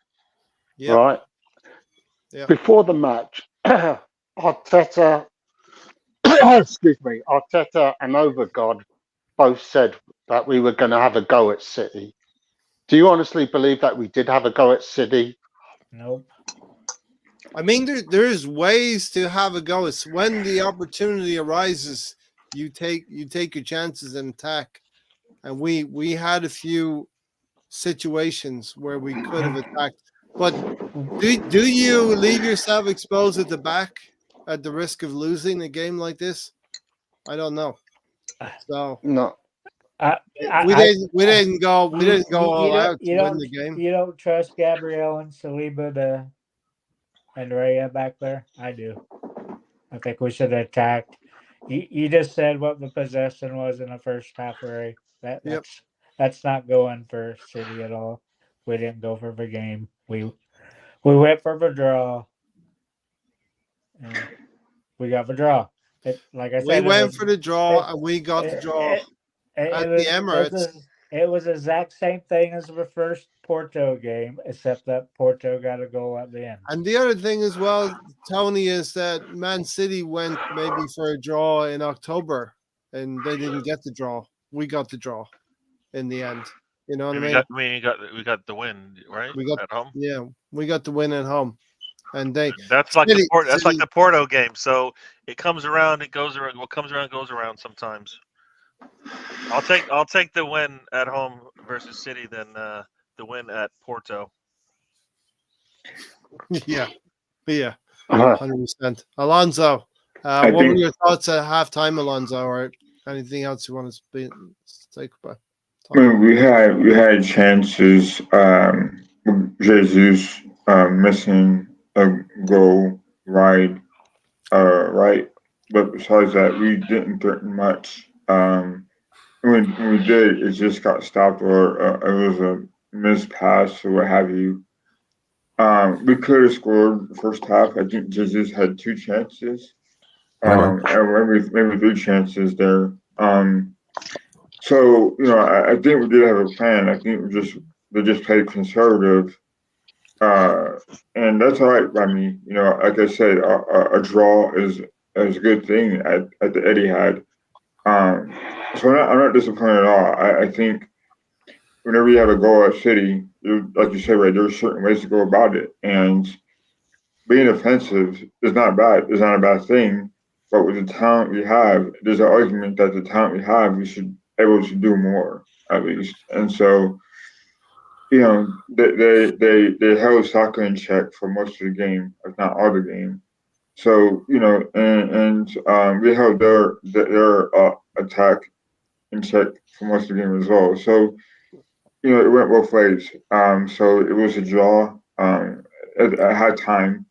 Yeah. Right. Yeah. Before the match, Arteta and Overgod both said that we were going to have a go at City. Do you honestly believe that we did have a go at City? Nope. I mean, there's ways to have a go. It's when the opportunity arises, you take your chances and attack. And we had a few situations where we could have attacked. But do you leave yourself exposed at the back at the risk of losing a game like this? I don't know. So no, we didn't go all out to win the game. You don't trust Gabriel and Saliba and Raya back there? I do. I think we should have attacked. You just said what the possession was in the first half, Ray. That's not going for City at all. We didn't go for the game. We went for the draw. And we got the draw. Like I said, we went for the draw and we got the draw at the Emirates. It was the exact same thing as the first Porto game, except that Porto got a goal at the end. And the other thing as well, Tony, is that Man City went maybe for a draw in October and they didn't get the draw. We got the draw in the end. You know what I mean? We got the win, right? At home. Yeah, we got the win at home, and that's like the Porto game. So it comes around, it goes around. What comes around goes around sometimes. I'll take the win at home versus City than the win at Porto. Yeah, 100%. Alonso, what were your thoughts at halftime, Alonso, or anything else you want to take about? I mean, we had chances. Jesus missing a goal, right? right? But besides that, we didn't threaten much. When we did, it just got stopped, or it was a missed pass or what have you. We could have scored the first half. I think Jesus had 2 chances, I know. and maybe 3 chances there. So I think we did have a plan. I think they just played conservative, uh, and that's all right by me. Like I said, a draw is a good thing at the Etihad. So I'm not disappointed at all. I think whenever you have a goal at City, like you said, right, there's certain ways to go about it, and being offensive is not bad. It's not a bad thing. But with the talent we have, there's an argument that the talent we have, we should able to do more at least. And so, they held soccer in check for most of the game, if not all the game. So and we held their attack in check for most of the game as well. So it went both ways. So it was a draw at halftime.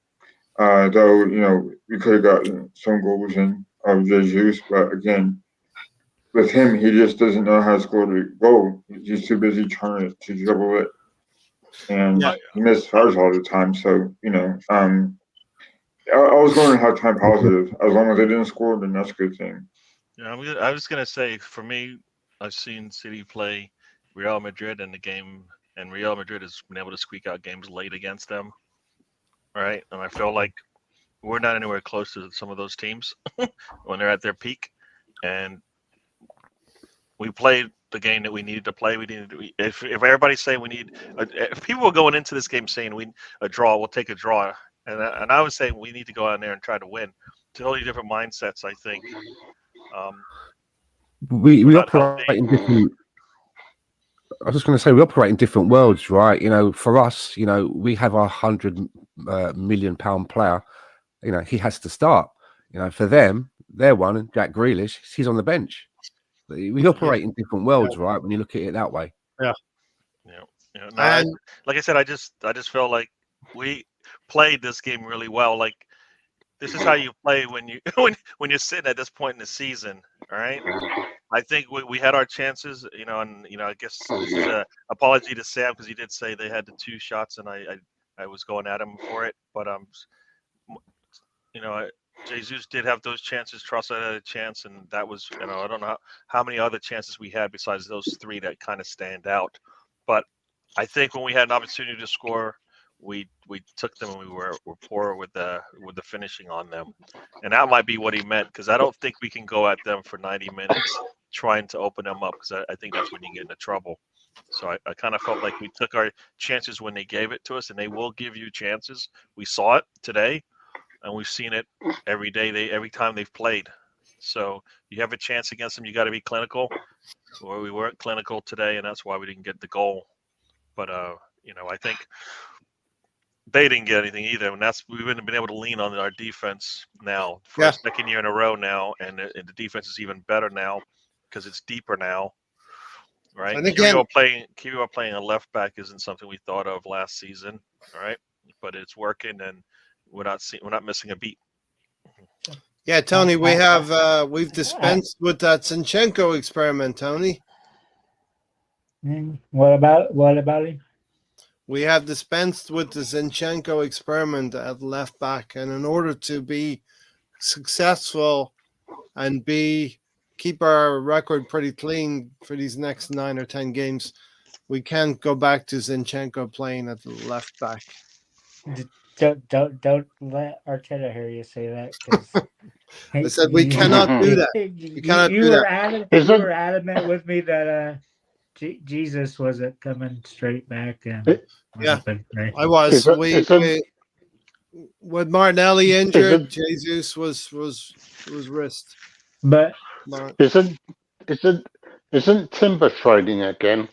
Though we could have gotten some goals in of Jesus, but again, with him, he just doesn't know how to score the goal. He's too busy trying to dribble it, and Yeah. he missed fouls all the time. So I was going to halftime positive. As long as they didn't score, then that's a good thing. Yeah, I was gonna say, for me, I've seen City play Real Madrid in the game, and Real Madrid has been able to squeak out games late against them, right? And I feel like we're not anywhere close to some of those teams when they're at their peak, and we played the game that we needed to play. If everybody's saying we need, if people were going into this game saying a draw, we'll take a draw, and I was saying we need to go out there and try to win. Totally different mindsets, I think. We operate in different. I was just going to say we operate in different worlds, right? For us, we have our £100 million player. He has to start. For them, their one, Jack Grealish, he's on the bench. We operate in different worlds, right? When you look at it that way. Yeah. No, And like I said, I just felt like we played this game really well. Like, this is how you play when you when you're sitting at this point in the season. All right. I think we had our chances, and I guess this is a apology to Sam, because he did say they had the 2 shots, and I was going at him for it, but Jesus did have those chances. Trossard had a chance, and that was, I don't know how many other chances we had besides those 3 that kind of stand out. But I think when we had an opportunity to score, we took them, and we were poor with the finishing on them, and that might be what he meant, because I don't think we can go at them for 90 minutes trying to open them up, because I think that's when you get into trouble. So I kind of felt like we took our chances when they gave it to us, and they will give you chances. We saw it today, and we've seen it every day. Every time they've played. So you have a chance against them, you got to be clinical. Or we weren't clinical today, and that's why we didn't get the goal. But I think they didn't get anything either, and we wouldn't have been able to lean on our defense now for a second year in a row now, and the defense is even better now because it's deeper now, right? And again, Kirill playing a left back isn't something we thought of last season, all right? But it's working, and we're not missing a beat. Yeah, Tony, we've dispensed with that Zinchenko experiment, Tony. What about him? We have dispensed with the Zinchenko experiment at left back, and in order to be successful and keep our record pretty clean for these next 9 or 10 games, we can't go back to Zinchenko playing at the left back. Don't let Arteta hear you say that, because I said we cannot do that. You cannot do that. You were adamant with me that Jesus wasn't coming straight back, and Yeah, right? I was. With Martinelli injured, Jesus was wrist. But isn't Timber trading again?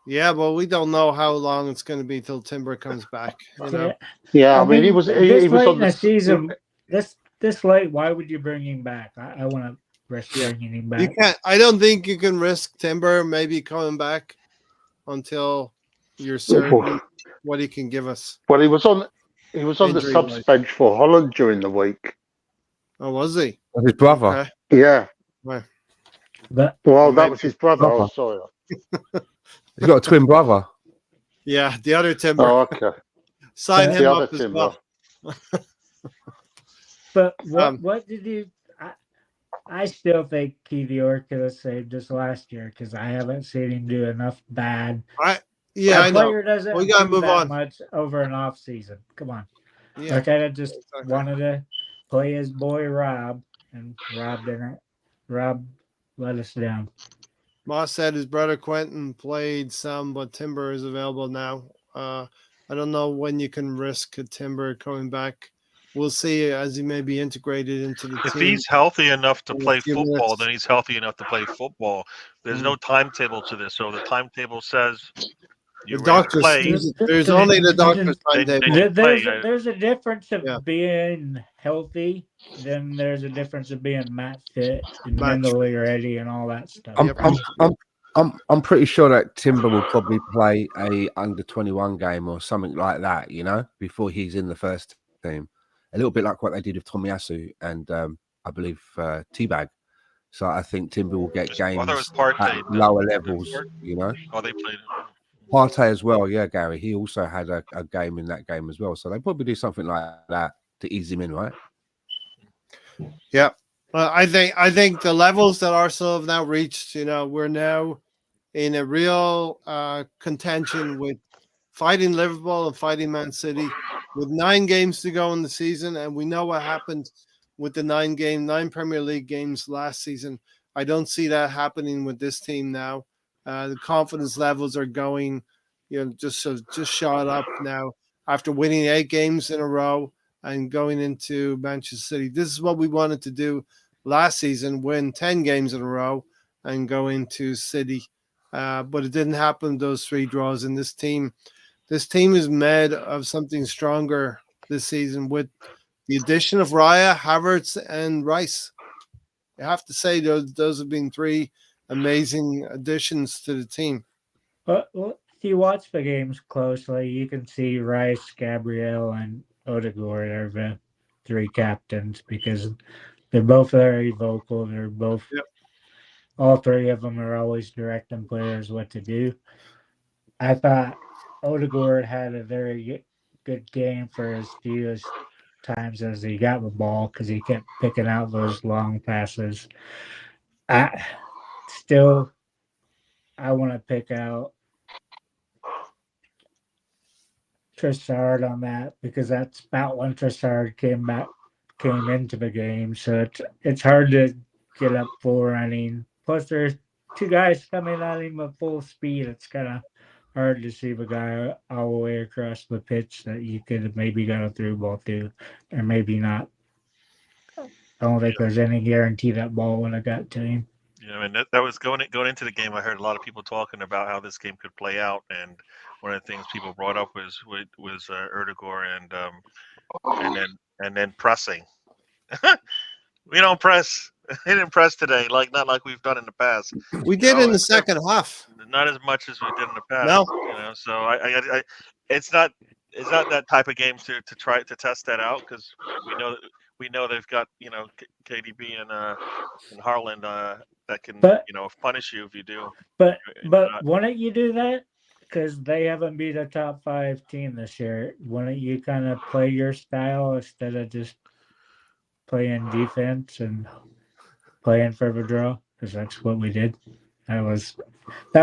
Yeah, well, we don't know how long it's going to be till Timber comes back. Yeah, I mean he was this late on in the season. This late, why would you bring him back? I want to risk bringing him back. You can't. I don't think you can risk Timber maybe coming back until you're certain what he can give us. Well, he was on the subs bench for Holland during the week. Oh, was he? That's his brother. Okay. Yeah. Right. But Well, Or that was maybe- his brother. Brother. Oh, sorry. He's got a twin brother. Yeah, the other Timber. Oh, okay. Sign The him The up other as Timber. well. but what Um, did you? I still think Kivior could have saved us last year because I haven't seen him do enough bad. Yeah, A I know. player doesn't We gotta do move that on. much over an off season. Come on. Yeah. Like I just Exactly. wanted to play his boy Rob, and Rob didn't. Rob let us down. Moss said his brother Quentin played some, but Timber is available now. I don't know when you can risk a Timber coming back. We'll see as he may be integrated into the If team. he's healthy enough to in a play few football, minutes. then he's healthy enough to play football. There's no timetable to this. So the timetable says The you're ready to doctors, play. there's only the doctor's Then timetable. you play. There's a difference of Yeah. being healthy. Then there's a difference of being match fit and Match mentally ready and all that stuff. I'm pretty sure that Timber will probably play a under 21 game or something like that, you know, before he's in the first team. A little bit like what they did with Tomiyasu and I believe Teabag. So I think Timber will get games There was Partey, at lower levels, you know. Oh, they played. Partey as well, yeah, Gary. He also had a game in that game as well. So they probably do something like that to ease him in, right? Yeah. I think the levels that Arsenal have now reached, you know, we're now in a real contention with fighting Liverpool and fighting Man City with 9 games to go in the season. And we know what happened with the 9 Premier League games last season. I don't see that happening with this team now. The confidence levels are going, you know, just shot up now after winning 8 games in a row and going into Manchester City. This is what we wanted to do last season, win 10 games in a row and go into City. But it didn't happen, those 3 draws. And this team is made of something stronger this season with the addition of Raya, Havertz, and Rice. I have to say those have been 3 amazing additions to the team. But if you watch the games closely, you can see Rice, Gabriel, and Odegaard are the 3 captains because they're both very vocal. They're both, all 3 of them are always directing players what to do. I thought Odegaard had a very good game for as few as times as he got the ball because he kept picking out those long passes. I want to pick out Trossard on that because that's about when Trossard came into the game. So it's hard to get up full running. Plus, there's 2 guys coming at him at full speed. It's kind of hard to see the guy all the way across the pitch that you could have maybe got a through ball to, or maybe not. I don't think there's any guarantee that ball would have got to him. Yeah, I mean that was going into the game. I heard a lot of people talking about how this game could play out, and one of the things people brought up was Erdegaard and then pressing. We don't press. We didn't press today, not like we've done in the past. We did in the second half. Not as much as we did in the past. No. You know, so I it's not that type of game to try to test that out because we know they've got, you know, KDB and Haaland that can, you know, punish you if you do. But why don't you do that? Because they haven't beat a top 5 team this year. Why don't you kind of play your style instead of just playing defense and playing for the draw? Because that's what we did. That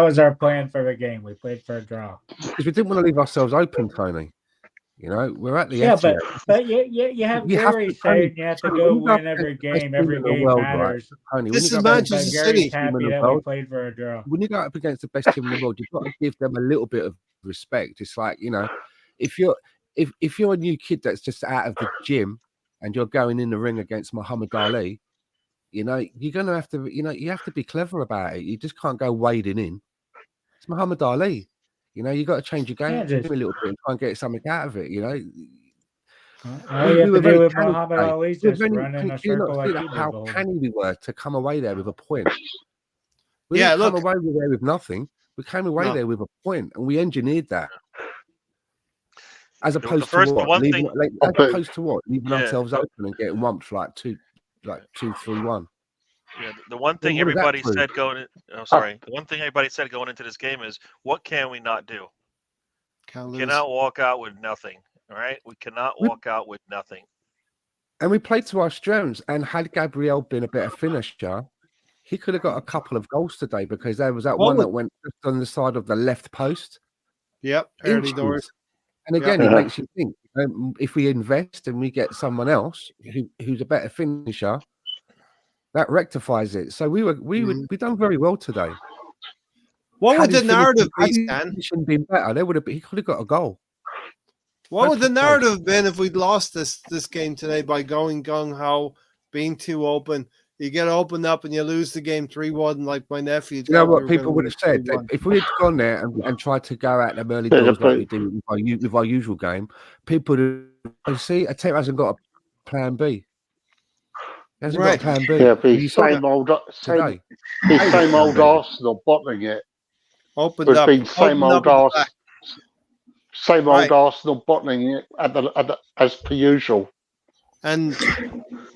was our plan for the game. We played for a draw. Because we didn't want to leave ourselves open, Tony. You know, we're at the Etihad. But you have Gary saying you have to go win every game. Every game matters. Right? Tony, this is Manchester City. Happy that we played for a draw. When you go up against the best team in the world, you've got to give them a little bit of respect. It's like, you know, if you're a new kid that's just out of the gym and you're going in the ring against Muhammad Ali, you know, you're going to have to, you know, you have to be clever about it. You just can't go wading in. It's Muhammad Ali. You know, you got to change your game a little bit and try and get something out of it. You know, all you have to do with Muhammad Ali is just run in a circle like you how canny we were to come away there with a point. We didn't come away there with nothing. We came away there with a point, and we engineered that. As opposed to what? Leaving ourselves open and getting whumped like 2 like 2-3-1. Yeah, the one Well, thing what does that everybody prove? said going in, the one thing everybody said going into this game is, what can we not do? Can't We lose. cannot walk out with nothing. All right, we cannot walk out with nothing. And we played to our strengths. And had Gabriel been a better finisher, he could have got a couple of goals today, because there was that What one would- that went just on the side of the left post. Yep, early Inches. doors. And again, Yeah. it makes you think, if we invest and we get someone else who's a better finisher, that rectifies it. So we done very well today. What would Had the his narrative be, finishing Stan? been better, he could have got a goal. What would the 100%. narrative been if we'd lost this game today by going gung ho, being too open? You get opened up and you lose the game 3-1, like my nephew. You know thought we what were people gonna would win have said? 3-1. If we had gone there and tried to go at them early Yeah, doors like we but- do with our usual game, people would have, see, a team hasn't got a plan B. He hasn't Right. got a plan B. Yeah, be You saw same that old, today. same old Arsenal bottling it. Opened Would up. be same Opened old up at the back. same Right. old Arsenal bottling it as per usual. And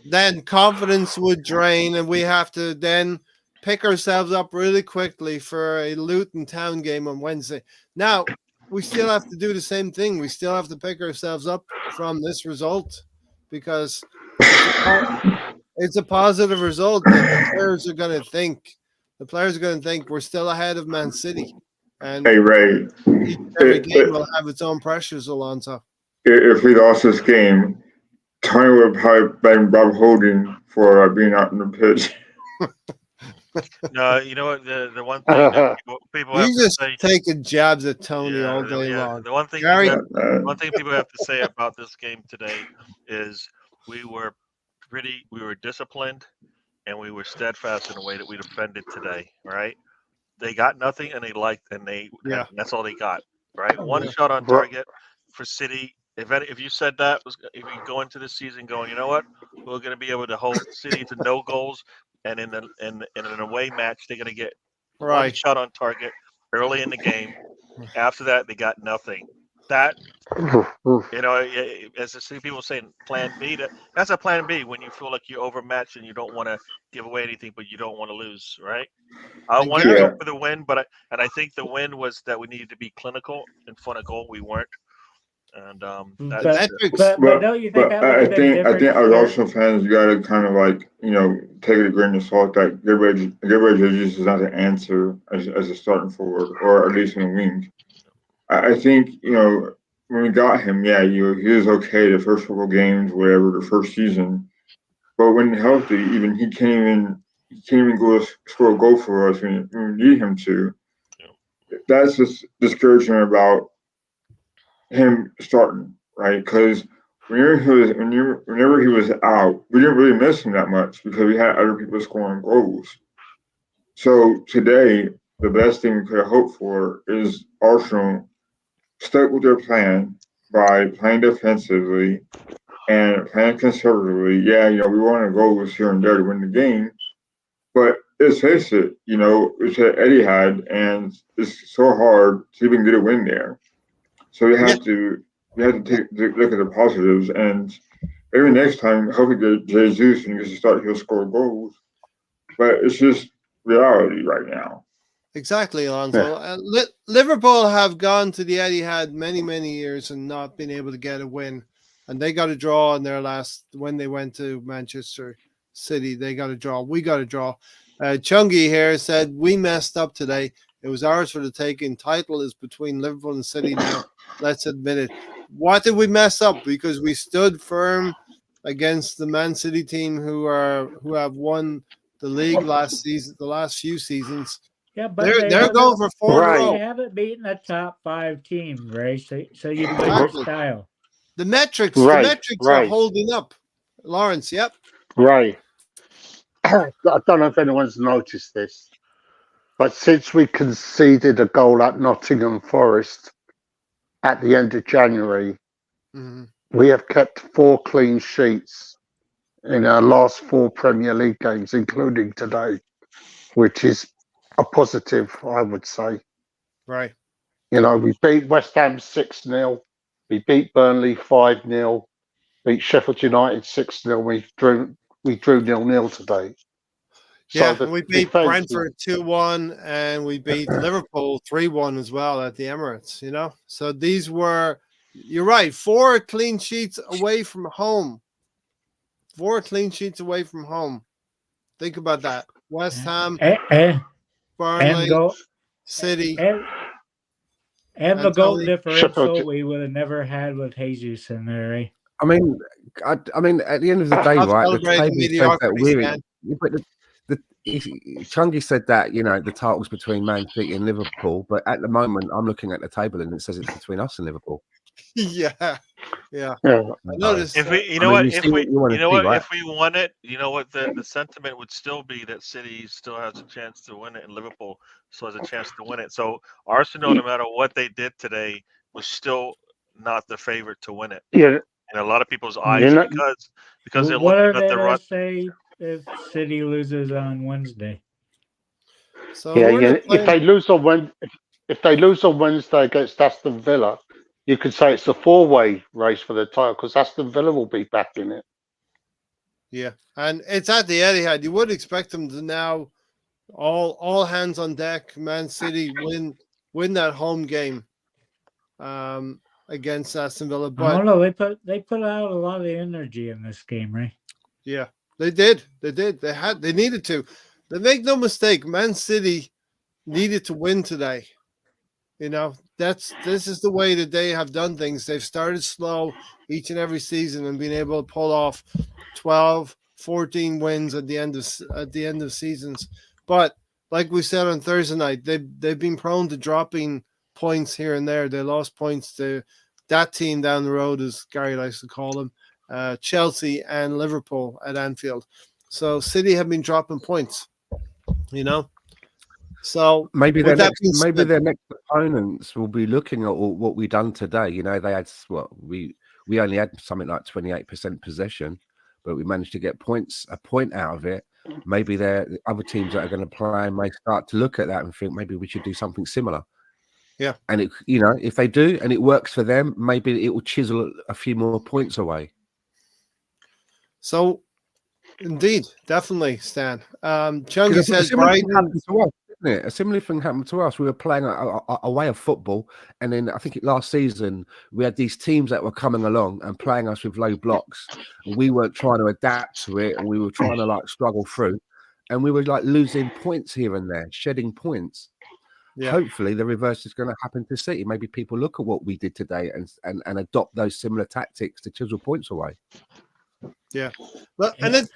then confidence would drain, and we have to then pick ourselves up really quickly for a Luton Town game on Wednesday. Now, we still have to do the same thing. We still have to pick ourselves up from this result, because it's a positive result that the players are going to think. The players are going to think we're still ahead of Man City. And Hey, Ray, every game will have its own pressures, Alonso. if we lost this game, Tony would probably blame Bob Holding for being out in the pitch. No, you know what? The one thing that people have You to just say. taking jabs at Tony Yeah, all day yeah. long. The one thing, Gary? one thing people have to say about this game today is we were disciplined, and we were steadfast in the way that we defended today. Right? They got nothing, and Yeah. that's all they got. Right? One Yeah. shot on target for City. If you said that, if you go into the season going, you know what, we're going to be able to hold City to no goals, and in an away match, they're going to get one Right. shot on target early in the game. After that, they got nothing. That, as I see people saying, Plan B. That's a Plan B when you feel like you're overmatched and you don't want to give away anything, but you don't want to lose, right? I And wanted to Gary- go for the win, but I think the win was that we needed to be clinical in front of goal. We weren't, and The that's metrics. But don't you think But that would I have been think different? as Gary? Arsenal fans, you gotta kind of take it a grain of salt that Gabriel Jesus is not the answer as a starting forward, or at least in the wing. I think when we got him, yeah, he was okay the first couple games, whatever, the first season. But when healthy, even he can't even go score a goal for us when we need him to. That's just discouraging about him starting, right? Because whenever he was out, we didn't really miss him that much because we had other people scoring goals. So today, the best thing we could have hoped for is Arsenal stuck with their plan by playing defensively and playing conservatively. Yeah, we wanted goals here and there to win the game, but let's face it, it's at Etihad, and it's so hard to even get a win there. So we have to look at the positives, and maybe next time, hopefully, Jesus, when he gets to start, he'll score goals. But it's just reality right now. Exactly, Alonso. Liverpool have gone to the Etihad many, many years and not been able to get a win. And they got a draw in their when they went to Manchester City. They got a draw. We got a draw. Chungi here said, we messed up today. It was ours for the taking. Title is between Liverpool and City now. Let's admit it. What did we mess up? Because we stood firm against the Man City team who have won the league last season, the last few seasons. Yeah, but They're going for 4 in a row. They haven't beaten a top 5 team, right? So you play Exactly. your style. The metrics are Right. holding up. Lawrence, yep. Right. I don't know if anyone's noticed this, but since we conceded a goal at Nottingham Forest at the end of January, we have kept 4 clean sheets in our last 4 Premier League games, including today, which is a positive, I would say. Right. We beat West Ham 6-0, we beat Burnley 5-0, beat Sheffield United 6-0, we drew we drew 0-0 today. Yeah, So and we the beat defense, Brentford 2-1, and we beat Liverpool 3-1 as well at the Emirates, you know? So these were, you're right, 4 clean sheets away from home. 4 clean sheets away from home. Think about that. West Ham, and Burnley, go City, and the goal Tony. differential we would have never had with Jesus in there. Eh? I mean, I mean, at the end of the day, Stop right? The celebrating table says that mediocrity, we're. Stan. But Chungy said that the title's between Man City and Liverpool, but at the moment, I'm looking at the table and it says it's between us and Liverpool. Yeah. yeah, I noticed. If we, I mean, you see what you want to see, right? if we won it, you know what, the sentiment would still be that City still has a chance to win it, and Liverpool still has a chance to win it. So Arsenal, no matter what they did today, was still not the favorite to win it. yeah. In a lot of people's You're eyes, not- because they're What are looking at they the to run. say if City loses on Wednesday? So Yeah, who are yeah. they If playing? they lose on if they lose on Wednesday against Aston Villa, you could say it's a 4-way race for the title because Aston Villa will be back in it. Yeah, and it's at the Etihad. You would expect them to now all hands on deck. Man City win that home game against Aston Villa. I But don't know. They put out a lot of energy in this game, right? yeah, they did. They did. They needed to. They make no mistake. Man City needed to win today. You know, this is the way that they have done things. They've started slow each and every season and been able to pull off 12, 14 wins at the end of seasons. But like we said on Thursday night, they've been prone to dropping points here and there. They lost points to that team down the road, as Gary likes to call them, Chelsea and Liverpool at Anfield. So City have been dropping points, you know. So Maybe with that being maybe said, their next opponents will be looking at what we done today. You know, they had we only had something like 28% possession, but we managed to get a point out of it. Maybe the other teams that are going to play may start to look at that and think maybe we should do something similar. Yeah, and if they do and it works for them, maybe it will chisel a few more points away. So, indeed, definitely, Stan. Chungy Because a says similar thing Brighton. happened to us, didn't it? A similar thing happened to us. We were playing a way of football, and then I think last season we had these teams that were coming along and playing us with low blocks. And we weren't trying to adapt to it, and we were trying to like struggle through, and we were like losing points here and there, shedding points. Yeah. Hopefully, the reverse is going to happen to City. Maybe people look at what we did today and adopt those similar tactics to chisel points away. Yeah. Well, and the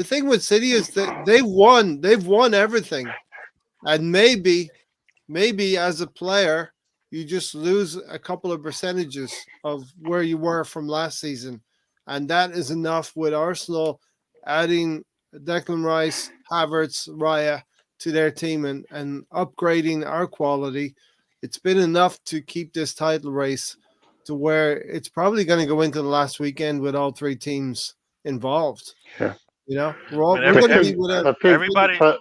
thing with City is that they've won everything. And maybe as a player, you just lose a couple of percentages of where you were from last season. And that is enough with Arsenal adding Declan Rice, Havertz, Raya to their team and upgrading our quality. It's been enough to keep this title race to where it's probably going to go into the last weekend with all 3 teams involved. Yeah. You know, I mean, we're going to be without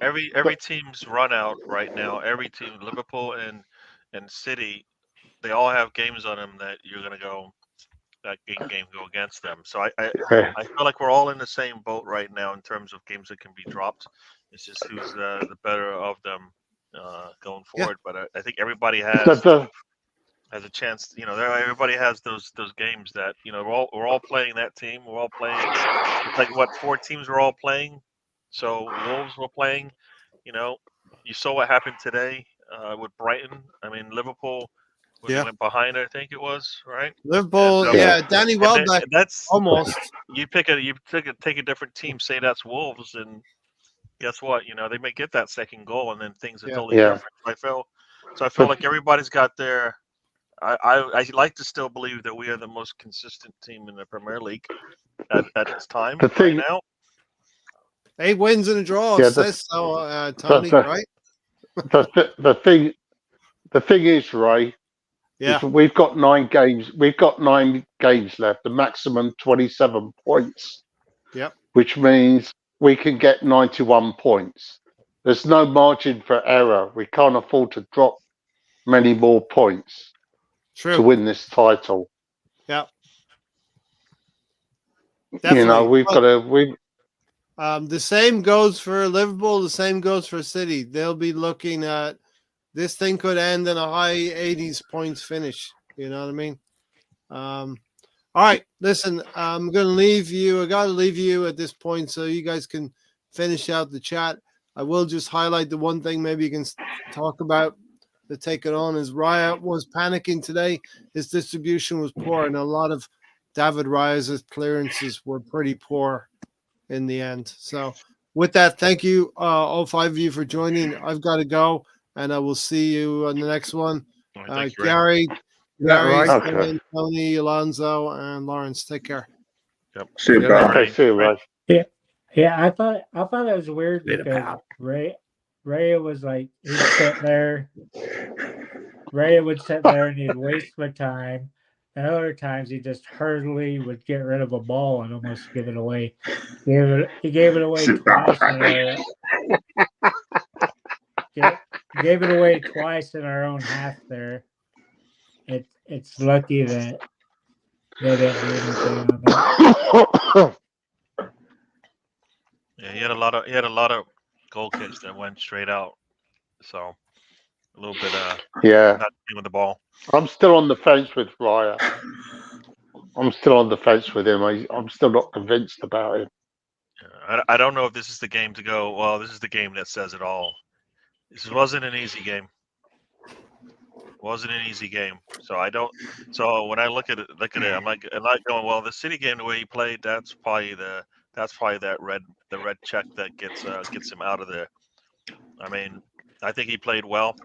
every team's run out right now. Every team, Liverpool and City, they all have games on them that you're going to go that game go against them. So I feel like we're all in the same boat right now in terms of games that can be dropped. It's just who's the better of them going forward. Yeah. But I think everybody has a chance. You know, everybody has those games that we're all playing that team. We're all playing. It's like what 4 teams we're all playing. So Wolves were playing. You know, you saw what happened today with Brighton. I mean, Liverpool. Went behind, I think it was, right? Liverpool, Danny Welbeck. That's almost. You take a different team. Say that's Wolves, and guess what? They may get that second goal, and then things are totally different. I feel like everybody's got their. I like to still believe that we are the most consistent team in the Premier League at this time right now. 8 wins and a draw. Says so, Tony. Right. The thing is, Ray. Yeah. We've got 9 games. We've got 9 games left. The maximum 27 points. Yep. Which means we can get 91 points. There's no margin for error. We can't afford to drop many more points to win this title. Yeah. Definitely. we've got to. The same goes for Liverpool. The same goes for City. They'll be looking at this thing could end in a high 80s points finish. You know what I mean? All right. Listen, I'm going to leave you. I got to leave you at this point so you guys can finish out the chat. I will just highlight the one thing maybe you can talk about to take it on is Raya was panicking today. His distribution was poor, and a lot of David Raya's clearances were pretty poor in the end. So with that, thank you, all 5 of you for joining. I've got to go, and I will see you on the next one. Thank you, Gary, Yeah, right. Okay. Stan, Tony, Alonso, and Lawrence. Take care. Yep. See you, Yeah, pal. Okay, see you, Ray. Yeah, I thought it was weird Later, because pal. Ray was like he'd sit there. Ray would sit there and he'd waste my time. And other times he just hurriedly would get rid of a ball and almost give it away. He gave it away Sit down. twice in our gave it away twice in our own half there. It's lucky that they didn't do anything on that. Yeah, he had a lot of goal kicks that went straight out. So a little bit Yeah, not with the ball. I'm still on the fence with Raya. I'm still on the fence with him. I'm still not convinced about him. I don't know if this is the game to go. Well, this is the game that says it all. This wasn't an easy game. Wasn't an easy game. So I don't. So when I look at it, I'm not going. Well, the City game, the way he played, that's probably that the red check that gets him out of there. I mean, I think he played well.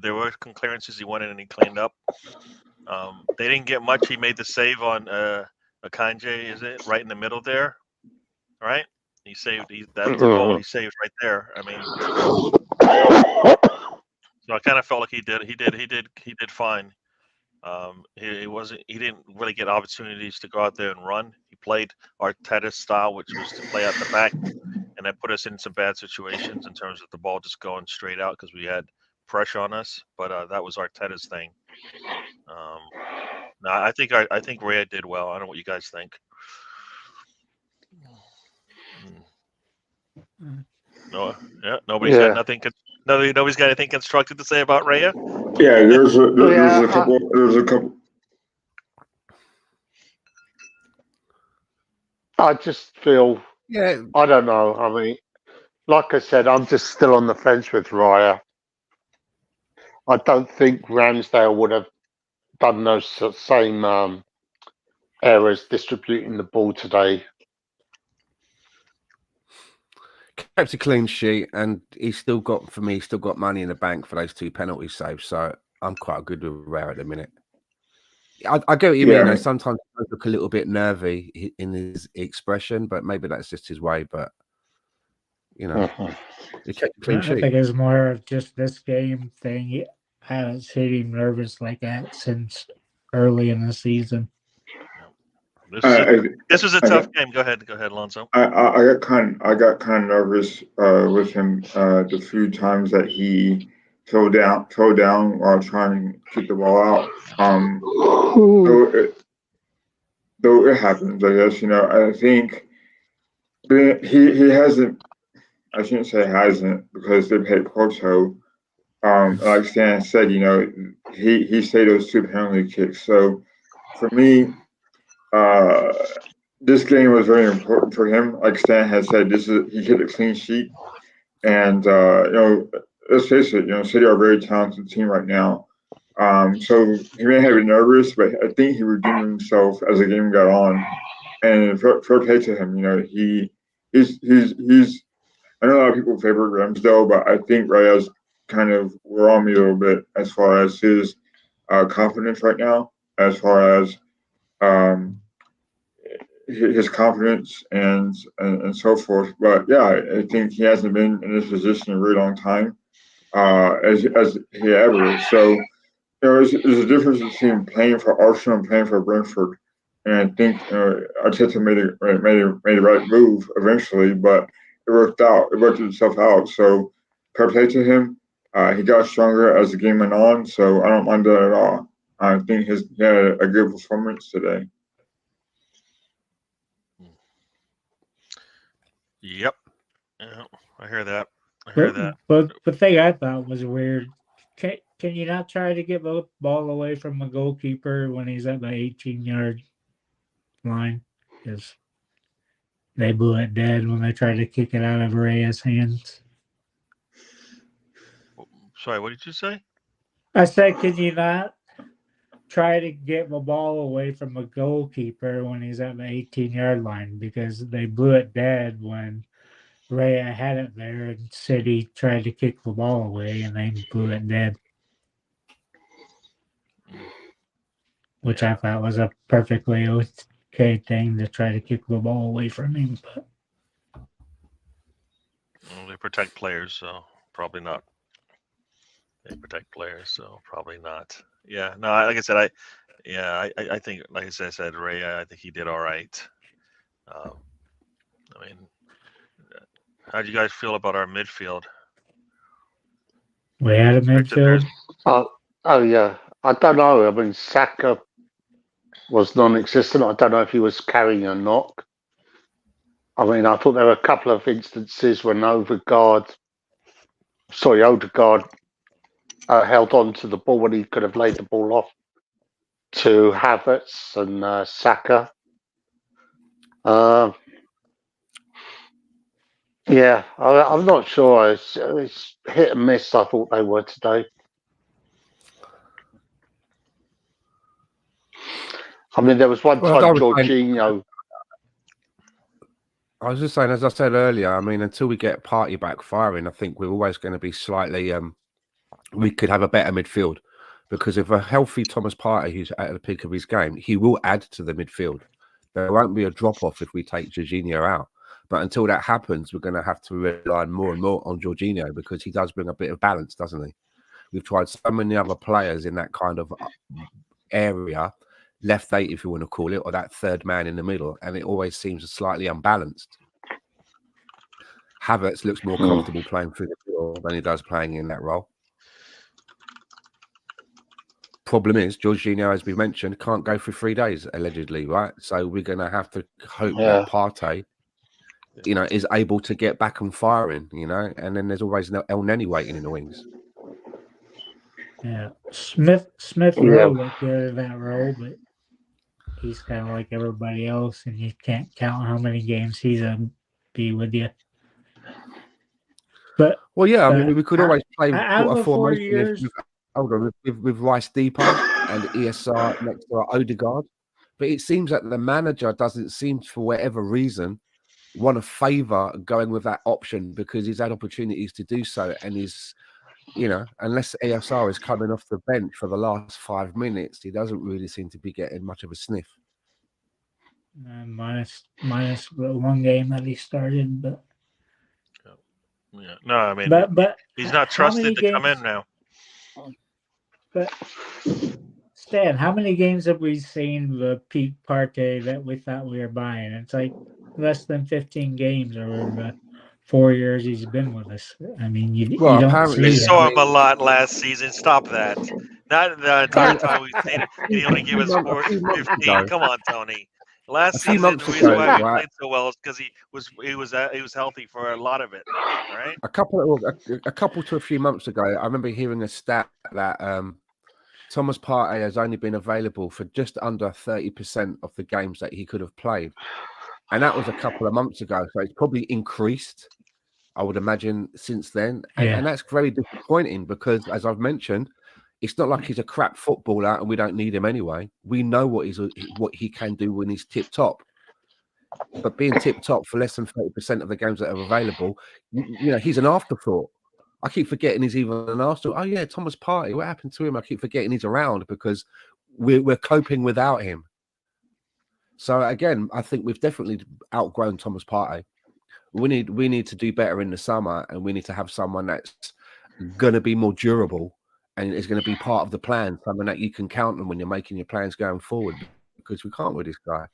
There were clearances he went in and he cleaned up. They didn't get much. He made the save on Akanji, is it right in the middle there? Right? He saved. That's the goal. He saved right there. I mean, so I kind of felt like he did fine. He didn't really get opportunities to go out there and run. He played Arteta's style, which was to play out the back, and that put us in some bad situations in terms of the ball just going straight out because we had pressure on us. But that was Arteta's thing. No, I think Rhea did well. I don't know what you guys think. No, yeah, nobody's got nothing. Nobody's got anything constructive to say about Rhea. Yeah, there's a couple. I just feel, Yeah, I don't know. I mean, like I said, I'm just still on the fence with Raya. I don't think Ramsdale would have done those same errors distributing the ball today. kept a clean sheet, and he's still got money in the bank for those 2 penalty saves. So I'm quite good with Rare at the minute. I get what you mean. Though. Sometimes he look a little bit nervy in his expression, but maybe that's just his way. But he kept a clean sheet. I think it's more of just this game thing. I haven't seen him nervous like that since early in the season. This was a tough game. Go ahead, Alonso. I got kind of nervous with him the few times that he fell down while trying to kick the ball out. Though it happens, I guess. I think he hasn't. I shouldn't say hasn't because they paid Porto. Like Stan said, he saved those 2 penalty kicks. So for me, this game was very important for him. Like Stan has said, he hit a clean sheet, and let's face it, City are a very talented team right now. So he may have been nervous, but I think he redeemed himself as the game got on. And fair play to him, he's. I know a lot of people favor Ramsdale, but I think Raya's kind of were on me a little bit as far as his confidence right now, as far as his confidence and so forth. But yeah, I think he hasn't been in this position in a really long time, as he ever is. So there's a difference between playing for Arsenal and playing for Brentford. And I think Arteta made the right move eventually, but it worked out. It worked itself out. So fair play to him. He got stronger as the game went on, so I don't mind that at all. I think he had a good performance today. Yep. Yeah, I hear that. I hear that. But the thing I thought was weird. Can you not try to get the ball away from the goalkeeper when he's at the 18-yard line? Because they blew it dead when they tried to kick it out of Reyes' hands. Sorry, what did you say? I said, can you not try to get the ball away from a goalkeeper when he's at the 18-yard line? Because they blew it dead when Reyes had it there and City tried to kick the ball away and they blew it dead. Which I thought was a perfectly okay thing to try to kick the ball away from him. But Well, they protect players, so probably not. They protect players, so probably not. Yeah, no, like I said, I think, like I said, Ray, I think he did all right. I mean, how do you guys feel about our midfield? we had a midfield. Oh yeah, I don't know. I mean, Saka was non-existent. I don't know if he was carrying a knock. I mean, I thought there were a couple of instances when Odegaard held on to the ball when he could have laid the ball off to Havertz and Saka. Yeah, I'm not sure. It's hit and miss. I thought they were today. I mean, there was one Well, time I was saying- Jorginho. I was just saying, as I said earlier, I mean, until we get Party back firing, I think we're always going to be slightly. We could have a better midfield because if a healthy Thomas Partey, who's at the peak of his game, he will add to the midfield. There won't be a drop off if we take Jorginho out. But until that happens, we're going to have to rely more and more on Jorginho because he does bring a bit of balance, doesn't he? We've tried so many other players in that kind of area, left eight, if you want to call it, or that third man in the middle, and it always seems slightly unbalanced. Havertz looks more comfortable playing through the middle than he does playing in that role. Problem is, Jorginho, as we mentioned, can't go for 3 days, allegedly, right? So we're going to have to hope that Partey, is able to get back and firing, and then there's always El Neni waiting in the wings. Yeah, Smith Rowe looked good in that role, but he's kind of like everybody else, and you can't count how many games he's gonna be with you. But well, yeah, I mean, we could always play a 4 years. with Rice Depot and ESR next to Odegaard, but it seems that the manager doesn't seem, for whatever reason, want to favour going with that option because he's had opportunities to do so, and he's, unless ESR is coming off the bench for the last 5 minutes, he doesn't really seem to be getting much of a sniff. Minus the one game that he started, but yeah, no, I mean, but he's not trusted to come in now. But Stan, how many games have we seen the peak Partey that we thought we were buying? It's like less than 15 games over the 4 years he's been with us. I mean, you don't see We that. saw him a lot last season. Stop that. Not the entire time we've seen it. He only gave us 15. Come on, Tony. Last season, the reason why we played so well is because he was healthy for a lot of it, right? A couple to a few months ago, I remember hearing a stat that Thomas Partey has only been available for just under 30% of the games that he could have played, and that was a couple of months ago. So it's probably increased, I would imagine, since then, and that's very disappointing because, as I've mentioned, it's not like he's a crap footballer and we don't need him anyway. We know what he can do when he's tip top. But being tip top for less than 30% of the games that are available, he's an afterthought. I keep forgetting he's even an Arsenal. Oh yeah, Thomas Partey. What happened to him? I keep forgetting he's around because we're coping without him. So again, I think we've definitely outgrown Thomas Partey. We need to do better in the summer, and we need to have someone that's going to be more durable and is going to be part of the plan, something that you can count on when you're making your plans going forward. Because we can't with this guy.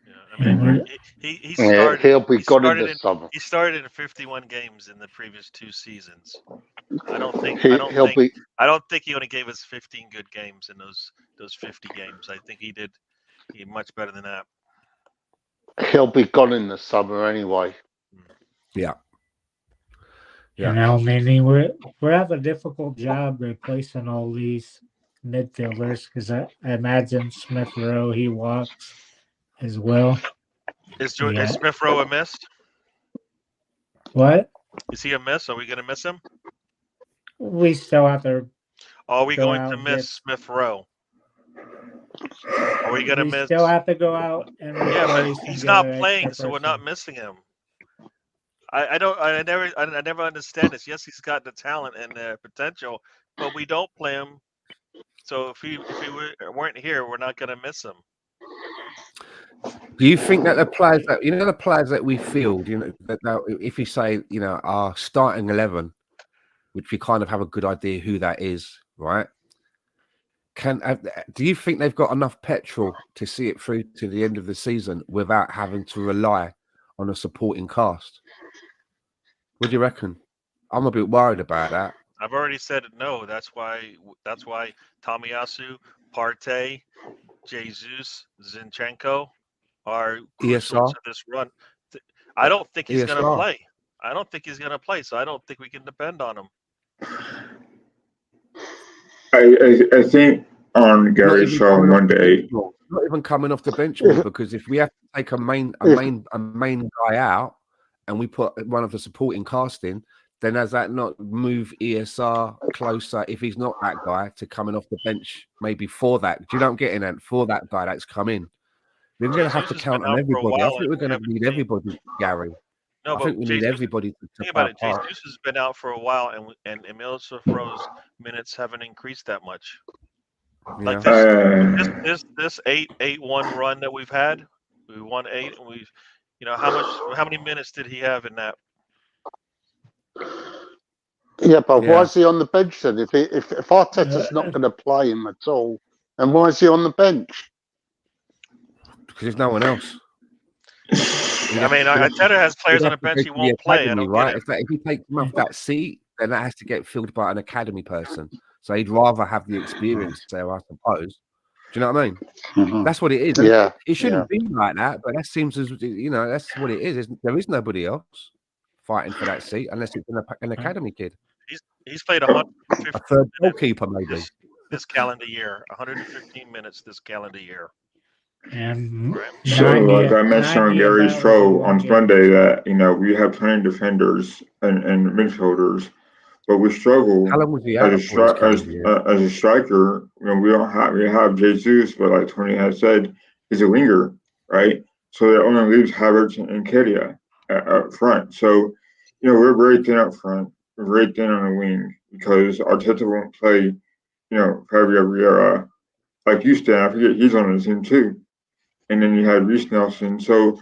Yeah, I mean, he started. He'll be gone in the summer. He started in 51 games in the previous 2 seasons. I don't think he only gave us 15 good games in those 50 games. I think he did much better than that. He'll be gone in the summer anyway. Yeah. You know, I mean, we have a difficult job replacing all these midfielders because I imagine Smith Rowe, he walks as well. Is Yeah. Smith Rowe a miss? What? Is he a miss? Are we going to miss him? We still have to. Are we Go going out to and miss get- Smith Rowe? Are we going to We miss? still have to go out and Yeah, but replace and he's get not an playing, extra so we're not person. missing him. I never understand this. Yes, he's got the talent and the potential, but we don't play him. So if he weren't here, we're not going to miss him. Do you think that the players that we field, that if you say, our starting 11, which we kind of have a good idea who that is, right? Do you think they've got enough petrol to see it through to the end of the season without having to rely on a supporting cast? What do you reckon? I'm a bit worried about that. I've already said no. That's why Tomiyasu, Partey, Jesus, Zinchenko are crucial ESR? to this run. I don't think he's going to ESR. play. I don't think he's going to play, so I don't think we can depend on him. I think on Gary's show on Monday. Not even coming off the bench more, because if we have to take a main guy out and we put one of the supporting cast in, then does that not move ESR closer, if he's not that guy, to coming off the bench maybe for that? Do you know what I'm getting at? For that guy that's come in. We're going to have to count on everybody. I think we're going to need everybody, Gary. No, I think we need everybody to think about it. play a part. Jesus has been out for a while, and Emil Smith-Rowe's minutes haven't increased that much. Yeah. Like this 8-1 run that we've had, we won 8, and we've, how many minutes did he have in that? Yeah, but why is he on the bench then? If Arteta's not going to play him at all, and why is he on the bench? Because there's no one else. I mean, Arteta has players on the bench he won't play. I don't get it. If he takes him off that seat, then that has to get filled by an academy person. So he'd rather have the experience there, I suppose. Do you know what I mean? Mm-hmm. That's what it is. Yeah, it shouldn't be like that, but that seems as that's what it is. There is nobody else fighting for that seat unless it's an academy kid. He's played 115 a third goalkeeper, maybe this calendar year. 115 minutes this calendar year. And so, like I mentioned on Gary's show on Monday, that we have plenty of defenders and midfielders, but we struggle as a striker. We have Jesus, but like Tony has said, he's a winger, right? So that only leaves Havertz and Kedia up front. So we're very thin up front. We're very thin on the wing because Arteta won't play, Fabio like you said. I forget he's on the team too. And then you had Reece Nelson. So,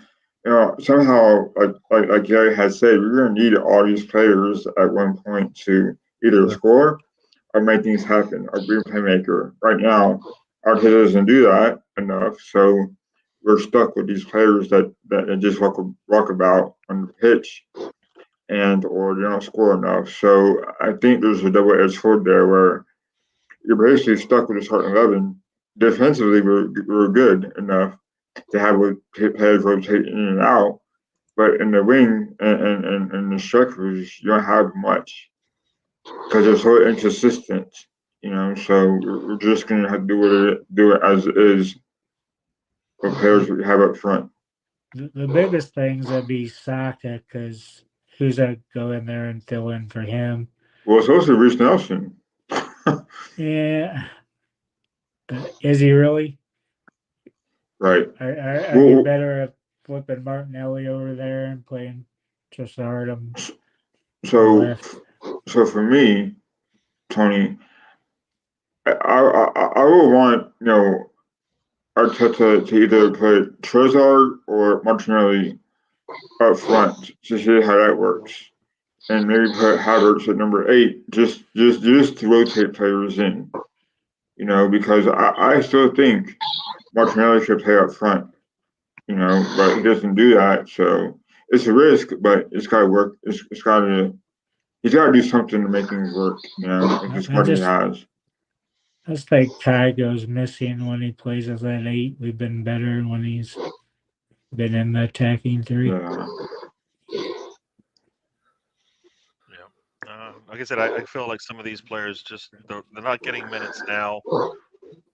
somehow, like Gary has said, we're going to need all these players at one point to either score or make things happen, or be a playmaker. Right now, Arteta doesn't do that enough, so we're stuck with these players that just walk about on the pitch or they don't score enough. So I think there's a double-edged sword there where you're basically stuck with a starting 11. Defensively, we're good enough to have players rotate in and out, but in the wing and the structures, you don't have much because they're so inconsistent. So we're just gonna have to do it as it is with players we have up front. The biggest things would be Saka, because who's going to go in there and fill in for him? Well, it's also Reece Nelson. Yeah, but is he really? Right. Are you better at flipping Martinelli over there and playing Trossard? So for me, Tony, I would want Arteta to either put Trossard or Martinelli up front to see how that works, and maybe put Havertz at number 8, just to rotate players in. Because I still think Martinelli should play up front. But he doesn't do that, so it's a risk. But it's got to work. He's got to do something to make things work. It's what he has. I just think Kai goes missing when he plays as that 8. We've been better when he's been in the attacking 3. Yeah. like I said, I feel like some of these players they're not getting minutes now.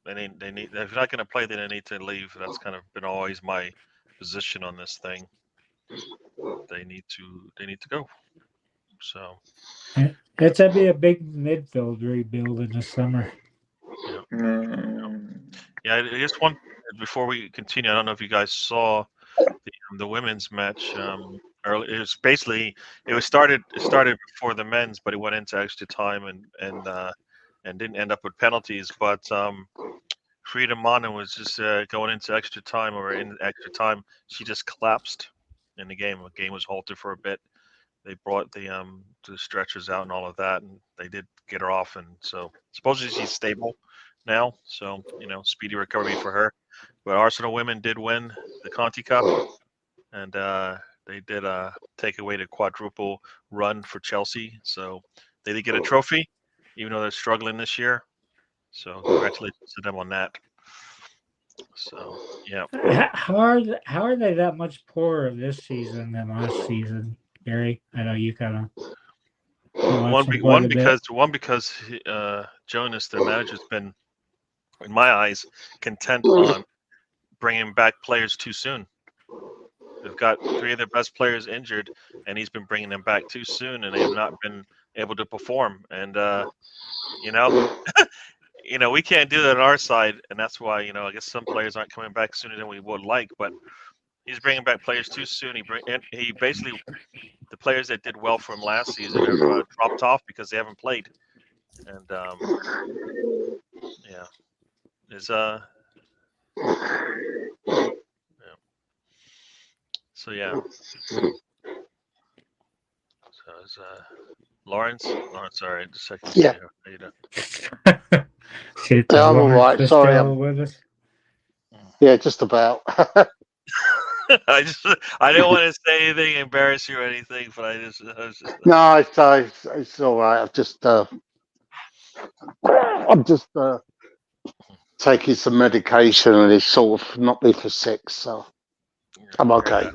They need if you're not going to play, then they need to leave. That's kind of been always my position on this thing. They need to go. So It's gonna be a big midfield rebuild in the summer. yeah, I just want before we continue. I don't know if you guys saw the women's match early. It was basically it started before the men's, but it went into extra time and didn't end up with penalties. But Frida Mannen was just going into extra time or in extra time. She just collapsed in the game. The game was halted for a bit. They brought the stretchers out and all of that, and they did get her off. And so supposedly she's stable now. So speedy recovery for her. But Arsenal women did win the Conti Cup, and they did take away the quadruple run for Chelsea. So they did get a trophy, even though they're struggling this year. So congratulations to them on that. So yeah. How are they that much poorer this season than last season, Gary? I know you kind of one because Jonas, the manager's been, in my eyes, content on bringing back players too soon. They've got 3 of their best players injured, and he's been bringing them back too soon, and they have not been able to perform. And we can't do that on our side, and that's why I guess some players aren't coming back sooner than we would like. But he's bringing back players too soon. He basically the players that did well for him last season have dropped off because they haven't played, and So yeah. So is Lawrence, sorry, just a second. Yeah. How you doing? Shit, I'm all right. Sorry, with us. Yeah, just about. I didn't want to say anything, embarrass you or anything, but I was just No, it's all right. I'm just taking some medication, and it's sort of knocked me for 6, so I'm okay.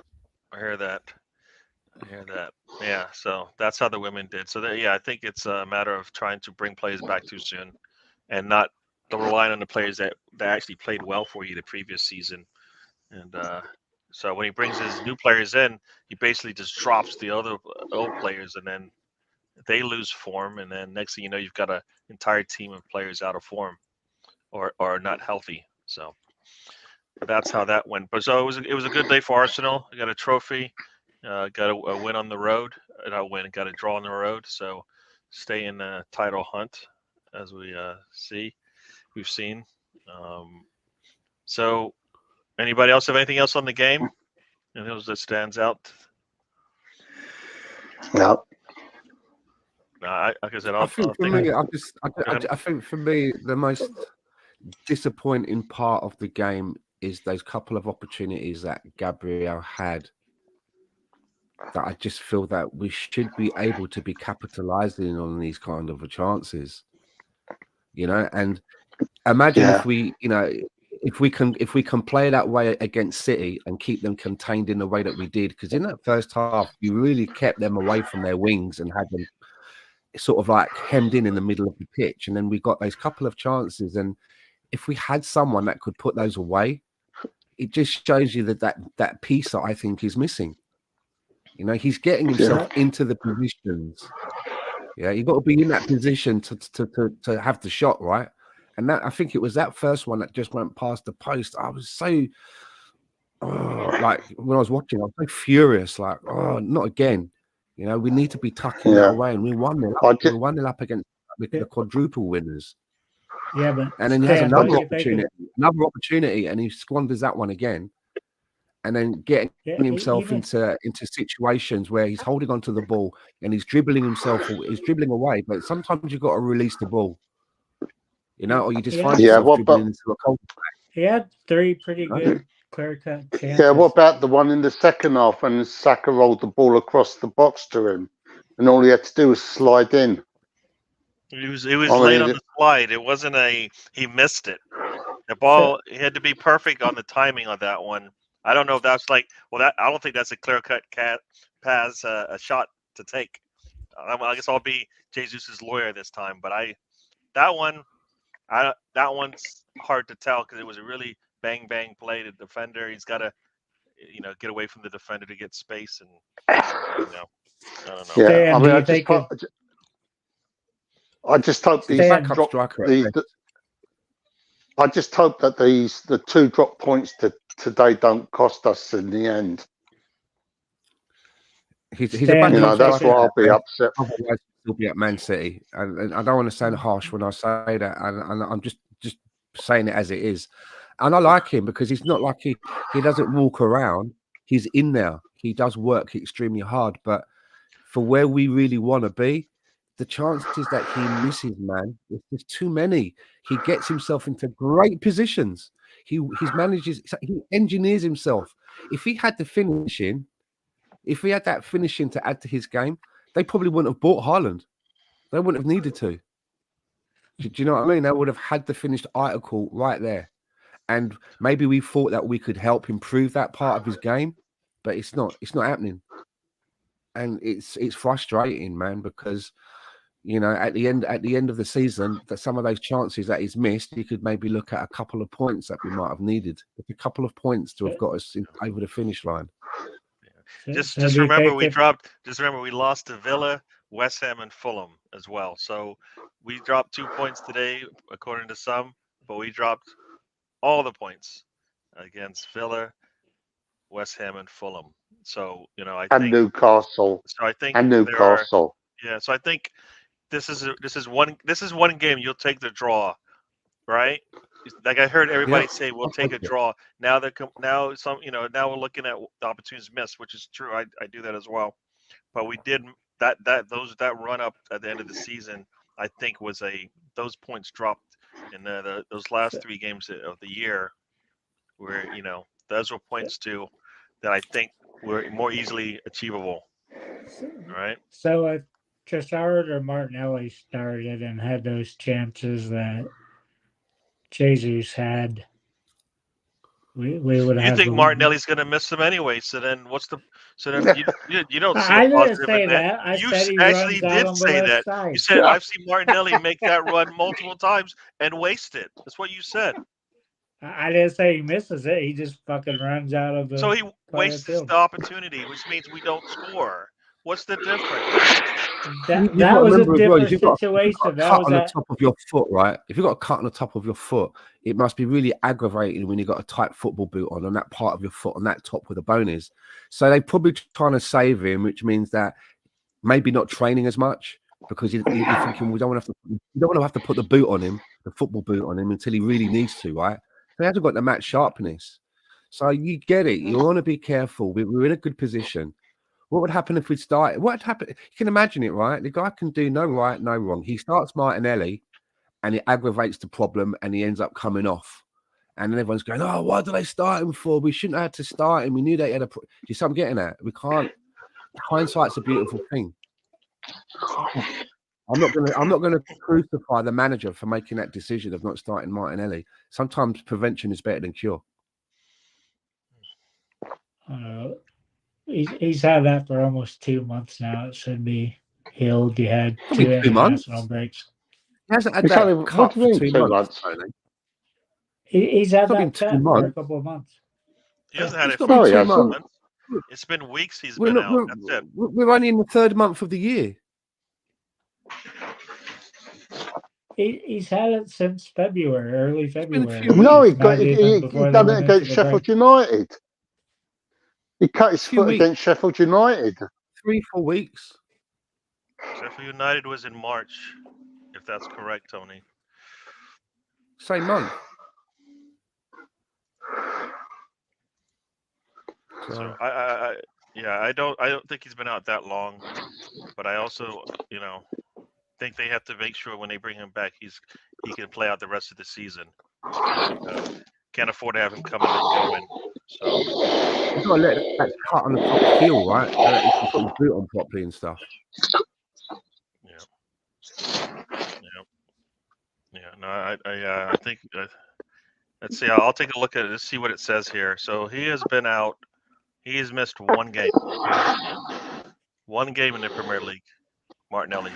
I hear that. Yeah, so that's how the women did. So I think it's a matter of trying to bring players back too soon, and not relying on the players that actually played well for you the previous season. And so when he brings his new players in, he basically just drops the other old players, and then they lose form. And then next thing you know, you've got an entire team of players out of form or not healthy. So that's how that went. But so it was a good day for Arsenal. We got a trophy, got a win on the road, got a draw on the road. So stay in the title hunt, as we've seen. So anybody else have anything else on the game? Anything else that stands out? No. Like I said, I think for me, the most disappointing part of the game is those couple of opportunities that Gabriel had, that I just feel that we should be able to be capitalizing on these kind of chances, and imagine if we, if we can play that way against City and keep them contained in the way that we did, because in that first half, you really kept them away from their wings and had them sort of like hemmed in the middle of the pitch. And then we got those couple of chances. And if we had someone that could put those away, it just shows you that piece that I think is missing. He's getting himself into the positions. Yeah, you've got to be in that position to have the shot, right? And I think it was that first one that just went past the post. I was so, like, when I was watching, I was so furious, like, not again. We need to be tucking that away. And we won it. We won it up against the quadruple winners. Yeah, but and then he has another opportunity, and he squanders that one again. And then getting himself into situations where he's holding onto the ball and he's dribbling away. But sometimes you've got to release the ball, or you just find yourself dribbling into a cold. He had 3 pretty good clear-cut chances. Yeah, what about the one in the second half when Saka rolled the ball across the box to him, and all he had to do was slide in? He was late on the slide. It wasn't he missed it. The ball, he had to be perfect on the timing on that one. I don't know if that's I don't think that's a clear-cut pass, a shot to take. I guess I'll be Jesus' lawyer this time. But that one's hard to tell because it was a really bang play. The defender, he's got to get away from the defender to get space, and I don't know. Yeah, Stan, I do mean, you I just think hope, I just hope these Stan, Backup drop striker. I just hope that the 2 drop points today don't cost us in the end. He's a Stan, backup You know, that's striker. what I'll be upset. Otherwise, he'll be at Man City, and I don't want to sound harsh when I say that, and I'm just saying it as it is. And I like him because he's not like he doesn't walk around. He's in there. He does work extremely hard, but for where we really want to be, the chances that he misses, man, there's too many. He gets himself into great positions. He engineers himself. If he had the finishing, if he had that finishing to add to his game, they probably wouldn't have bought Haaland. They wouldn't have needed to. Do you know what I mean? They would have had the finished article right there. And maybe we thought that we could help improve that part of his game, but it's not happening. And it's frustrating, man, because at the end of the season, that some of those chances that he's missed, you could maybe look at a couple of points that we might have needed. A couple of points to have got us over the finish line. Just remember we lost to Villa, West Ham, and Fulham as well. So we dropped 2 points today, according to some, but we dropped all the points against Villa, West Ham, and Fulham. So I think Newcastle. So I think and Newcastle. So I think this is one game you'll take the draw, right? Like I heard everybody say, we'll take a draw. Now now we're looking at the opportunities missed, which is true. I do that as well. But we did that run up at the end of the season. I think those points dropped in those last 3 games of the year, where those were points too that I think were more easily achievable. Right. So if Trossard or Martinelli started and had those chances that Jesus had, we would have. You think Martinelli's going to miss them anyway? So then you don't see I a didn't positive say in that. I you said he actually runs out did on the say left that. side. You said I've seen Martinelli make that run multiple times and waste it. That's what you said. I didn't say he misses it. He just fucking runs out of the. So he wastes the opportunity, which means we don't score. What's the difference? That was a different situation. That was on the top of your foot, right? If you've got a cut on the top of your foot, it must be really aggravating when you've got a tight football boot on that part of your foot, on that top where the bone is. So they're probably trying to save him, which means that maybe not training as much, because you're thinking we don't want to have to put the boot on him, the football boot on him, until he really needs to, right? So he hasn't got the match sharpness. So you get it. You want to be careful. We're in a good position. What would happen if we started? What would happen? You can imagine it, right? The guy can do no right, no wrong. He starts Martinelli, and it aggravates the problem, and he ends up coming off. And then everyone's going, "Oh, why did they start him for? We shouldn't have had to start him. We knew they had a." You see what I'm getting at? We can't. Hindsight's a beautiful thing. I'm not gonna crucify the manager for making that decision of not starting Martinelli. Sometimes prevention is better than cure. He's had that for almost 2 months now. It should be healed. He had 2 international breaks. He hasn't had that cut for 2 months. He's had that cut for a couple of months. He hasn't had it for 2 months. It's been weeks he's been out. That's it. We're only in the 3rd month of the year. He's had it since February, early February. No, he done it against Sheffield United. He cut his foot against Sheffield United. 3-4 weeks. Sheffield United was in March, if that's correct, Tony. Same month. So I don't think he's been out that long, but I also think they have to make sure when they bring him back he can play out the rest of the season. Can't afford to have him coming and going. So you've got to let that cut on the top heel, right? So that you can put his boot on properly and stuff. No, I think. Let's see. I'll take a look at it. Let's see what it says here. So he has been out. He has missed 1 game. 1 game in the Premier League. Martinelli.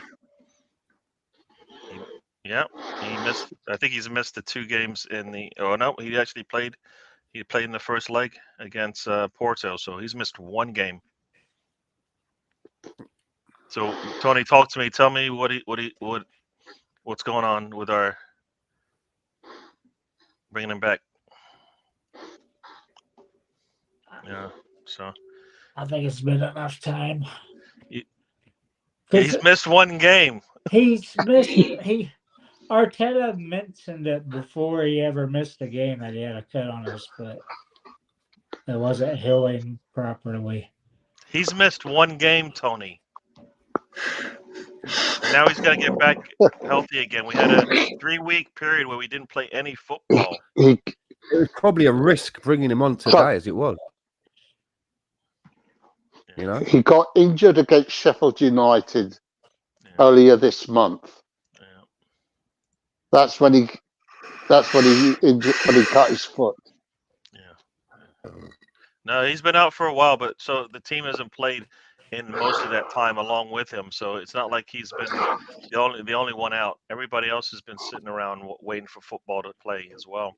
Yeah, he missed. I think he's missed the 2 games in the. Oh no, he actually played. He played in the first leg against Porto, so he's missed 1 game. So Tony, talk to me. Tell me what's going on with our bringing him back. Yeah, so I think it's been enough time. he's missed 1 game. He's missed. Arteta mentioned it before he ever missed a game that he had a cut on his foot. It wasn't healing properly. He's missed 1 game, Tony. And now he's got to get back healthy again. We had a 3-week period where we didn't play any football. It was probably a risk bringing him on today, as it was. You know, he got injured against Sheffield United earlier this month. Yeah. That's when he injured, when he cut his foot. Yeah. No, he's been out for a while, but so the team hasn't played in most of that time along with him. So it's not like he's been the only one out. Everybody else has been sitting around waiting for football to play as well.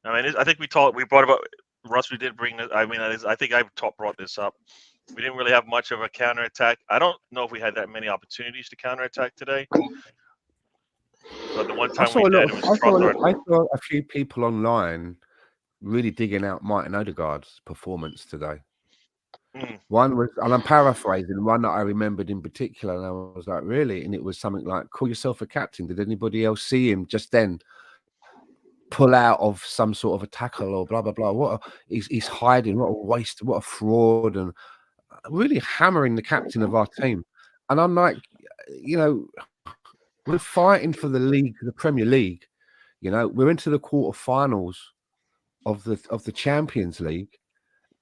I mean, I think we brought about Russ. We did bring it. I mean, I think I brought this up. We didn't really have much of a counterattack. I don't know if we had that many opportunities to counterattack today. But the one time we did, it was Trossard. I saw a few people online really digging out Martin Odegaard's performance today. One was, and I'm paraphrasing, one that I remembered in particular, and I was like, really? And it was something like, call yourself a captain. Did anybody else see him just then pull out of some sort of a tackle or blah, blah, blah? He's hiding. What a waste. What a fraud. And really hammering the captain of our team. And I'm like, you know, we're fighting for the league, the Premier League. You know, we're into the quarterfinals of the Champions League,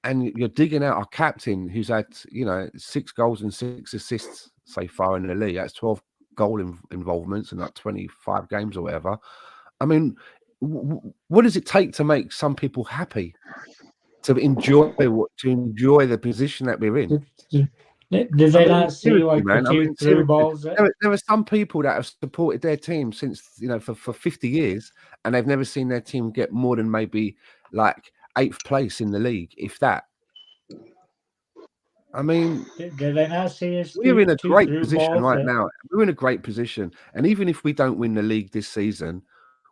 and you're digging out our captain who's had, you know, 6 goals and 6 assists so far in the league. That's 12 goal involvements in like 25 games or whatever. I mean, what does it take to make some people happy, to enjoy the position that we're in? Did they not see like the 2 through balls? There are some people that have supported their team since, you know, for 50 years, and they've never seen their team get more than maybe like 8th place in the league, if that. I mean, did they not see us? We're in a great position right now. We're in a great position, and even if we don't win the league this season,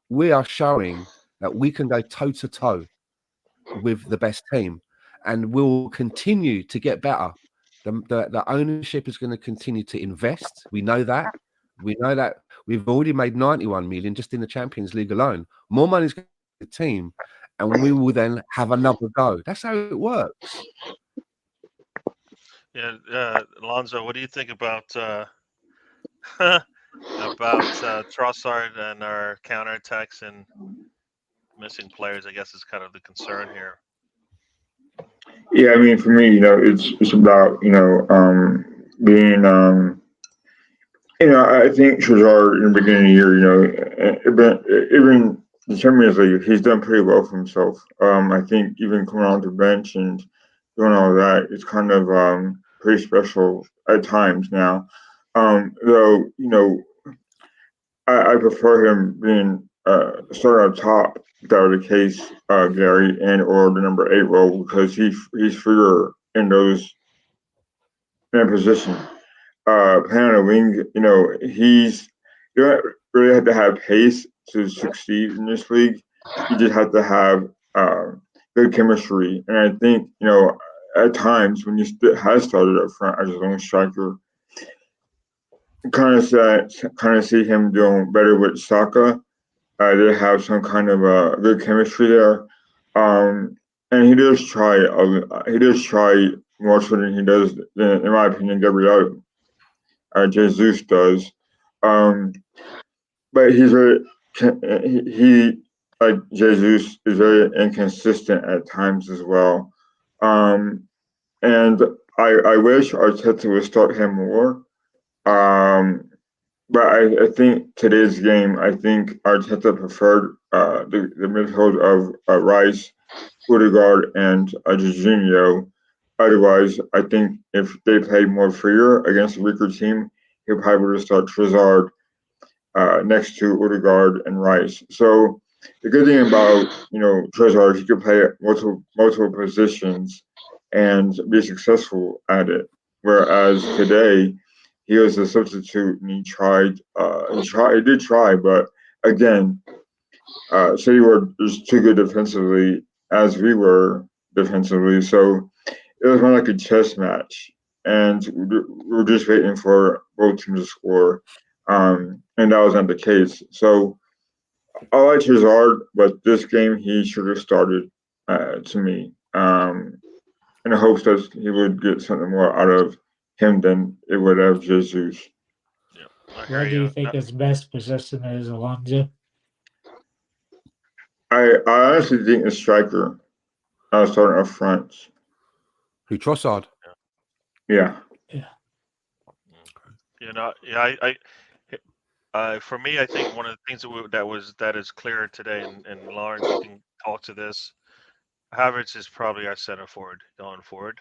we are showing that we can go toe to toe with the best team, and we'll continue to get better. The ownership is going to continue to invest. We know that. We know that we've already made 91 million just in the Champions League alone. More money is going to the team, and we will then have another go. That's how it works. Yeah, Alonso, what do you think about Trossard and our counterattacks and missing players? I guess is kind of the concern here. Yeah, I mean, for me, you know, it's about, you know, being, you know, I think Trossard in the beginning of the year, you know, even the Champions League, he's done pretty well for himself. I think even coming on the bench and doing all that, it's kind of pretty special at times now. Though, you know, I prefer him being starting up top. If that were the case, Gary, and or the number 8 role, because he's freer in that position. Playing on a wing, you know, you don't really have to have pace to succeed in this league. You just have to have good chemistry, and I think, you know, at times when you has started up front as a lone striker, kind of see him doing better with Saka. They have some kind of good chemistry there, and he does try more so than he does, in my opinion, Gabriel Jesus does. But he's he like Jesus is very inconsistent at times as well, and I wish Arteta would start him more. But I think today's game, I think Arteta preferred the midfield of Rice, Odegaard, and Jorginho. Otherwise, I think if they played more freer against a weaker team, he'll probably start Trossard next to Odegaard and Rice. So the good thing about Trossard, he could play at multiple positions and be successful at it. Whereas today, he was a substitute and he did try, but again, City were just too good defensively as we were defensively. So it was more like a chess match, and we were just waiting for both teams to score, and that was not the case. So I like Hazard, but this game he should have started to me, in the hopes that he would get something more out of him than it would have Jesus. Yeah, I hear What do you you. think his best position is, Alonso? I honestly think the striker starting up front. Who Trossard? Yeah. For me, I think one of the things that is clear today, and Lawrence, you can talk to this. Havertz is probably our center forward going forward.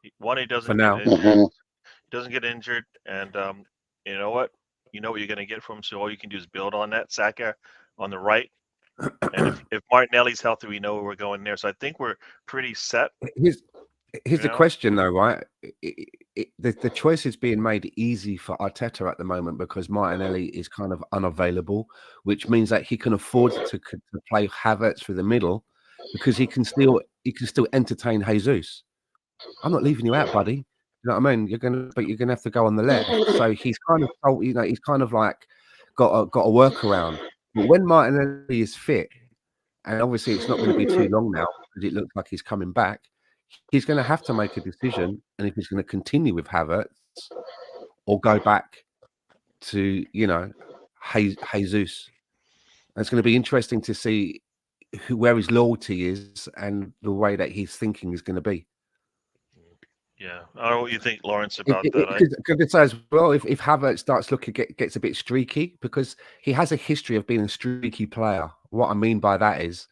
He doesn't For now. get injured. Mhm. Doesn't get injured, and you know what? You know what you're going to get from him. So all you can do is build on that. Saka on the right, and if Martinelli's healthy, we know where we're going there. So I think we're pretty set. Here's the question, though, right? The choice is being made easy for Arteta at the moment because Martinelli is kind of unavailable, which means that he can afford to play Havertz through the middle because he can still entertain Jesus. I'm not leaving you out, buddy. You know what I mean? You're gonna have to go on the left. So he's kind of like got a workaround. But when Martinelli is fit, and obviously it's not going to be too long now because it looks like he's coming back. He's going to have to make a decision, and if he's going to continue with Havertz or go back to Jesus, and it's going to be interesting to see where his loyalty is and the way that he's thinking is going to be. Yeah, I don't know what you think, Lawrence, about that. Because it says, well, if Havertz starts gets a bit streaky, because he has a history of being a streaky player. What I mean by that is,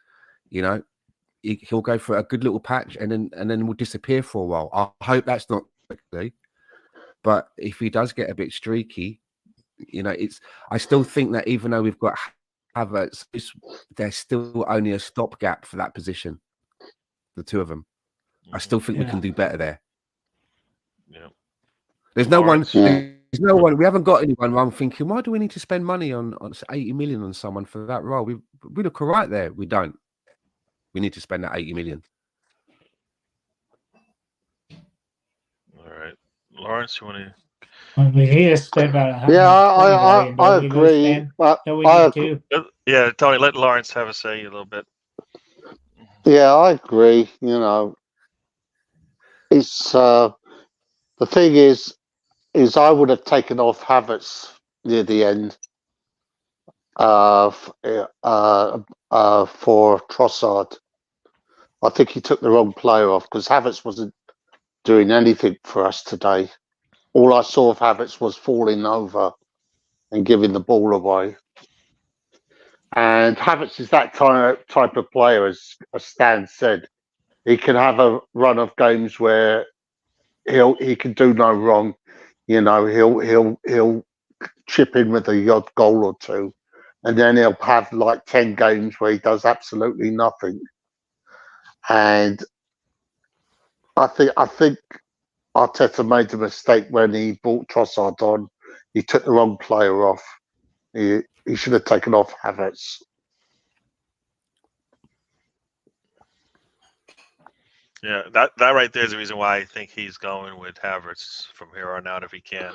he'll go for a good little patch and then will disappear for a while. I hope that's not quickly, but if he does get a bit streaky, I still think that even though we've got Havertz, there's still only a stopgap for that position. The two of them, I still think we can do better there. Yeah, there's no one. We haven't got anyone. I'm thinking, why do we need to spend money on 80 million on someone for that role? We look all right there. We don't. We need to spend that 80 million. All right, Lawrence, you want to? We need to spend about 120 million. I agree. But we need to. Yeah, Tony, let Lawrence have a say a little bit. Yeah, I agree. It's the thing is I would have taken off Havertz near the end for Trossard. I think he took the wrong player off because Havertz wasn't doing anything for us today. All I saw of Havertz was falling over and giving the ball away. And Havertz is that type of player, as Stan said. He can have a run of games where he can do no wrong. He'll chip in with a odd goal or two, and then he'll have like 10 games where he does absolutely nothing. And I think Arteta made a mistake when he brought Trossard on. He took the wrong player off. He should have taken off Havertz. Yeah, that right there is the reason why I think he's going with Havertz from here on out if he can.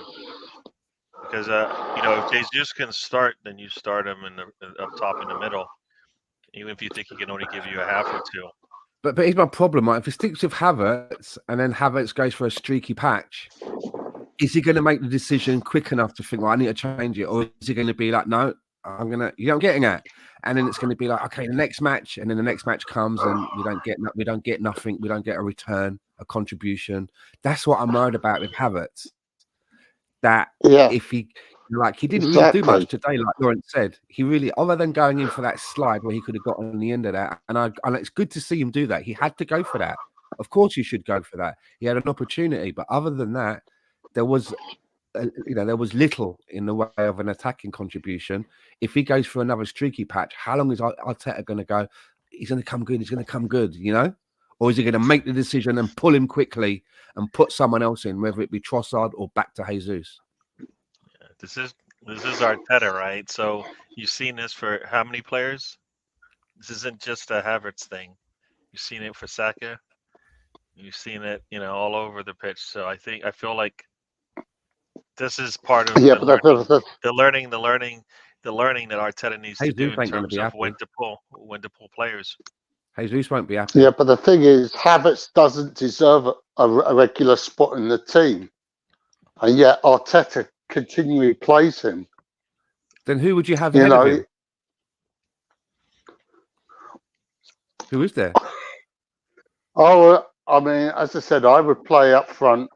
Because if Jesus can start, then you start him up top in the middle, even if you think he can only give you a half or two. But here's my problem, right? If he sticks with Havertz and then Havertz goes for a streaky patch, is he going to make the decision quick enough to think, well, I need to change it? Or is he going to be like, no, I'm getting at? And then it's going to be like, okay, the next match, and then the next match comes and we don't get nothing, we don't get a return, a contribution. That's what I'm worried about with Havertz. That if he didn't really do much today, like Lawrence said, he really, other than going in for that slide where he could have got on the end of that, and it's good to see him do that. He had to go for that. Of course, you should go for that. He had an opportunity, but other than that, there was there was little in the way of an attacking contribution. If he goes for another streaky patch, how long is Arteta going to go? He's going to come good. He's going to come good, or is he going to make the decision and pull him quickly and put someone else in, whether it be Trossard or back to Jesus? Yeah, this is Arteta, right? So you've seen this for how many players? This isn't just a Havertz thing. You've seen it for Saka. You've seen it, all over the pitch. So I feel like this is part of the learning that Arteta needs to do in terms of when to pull players. Jesus won't be happy. Yeah, but the thing is, Havertz doesn't deserve a regular spot in the team, and yet Arteta continually plays him. Then who would you have ahead of him? Who is there? Oh, I mean, as I said, I would play up front.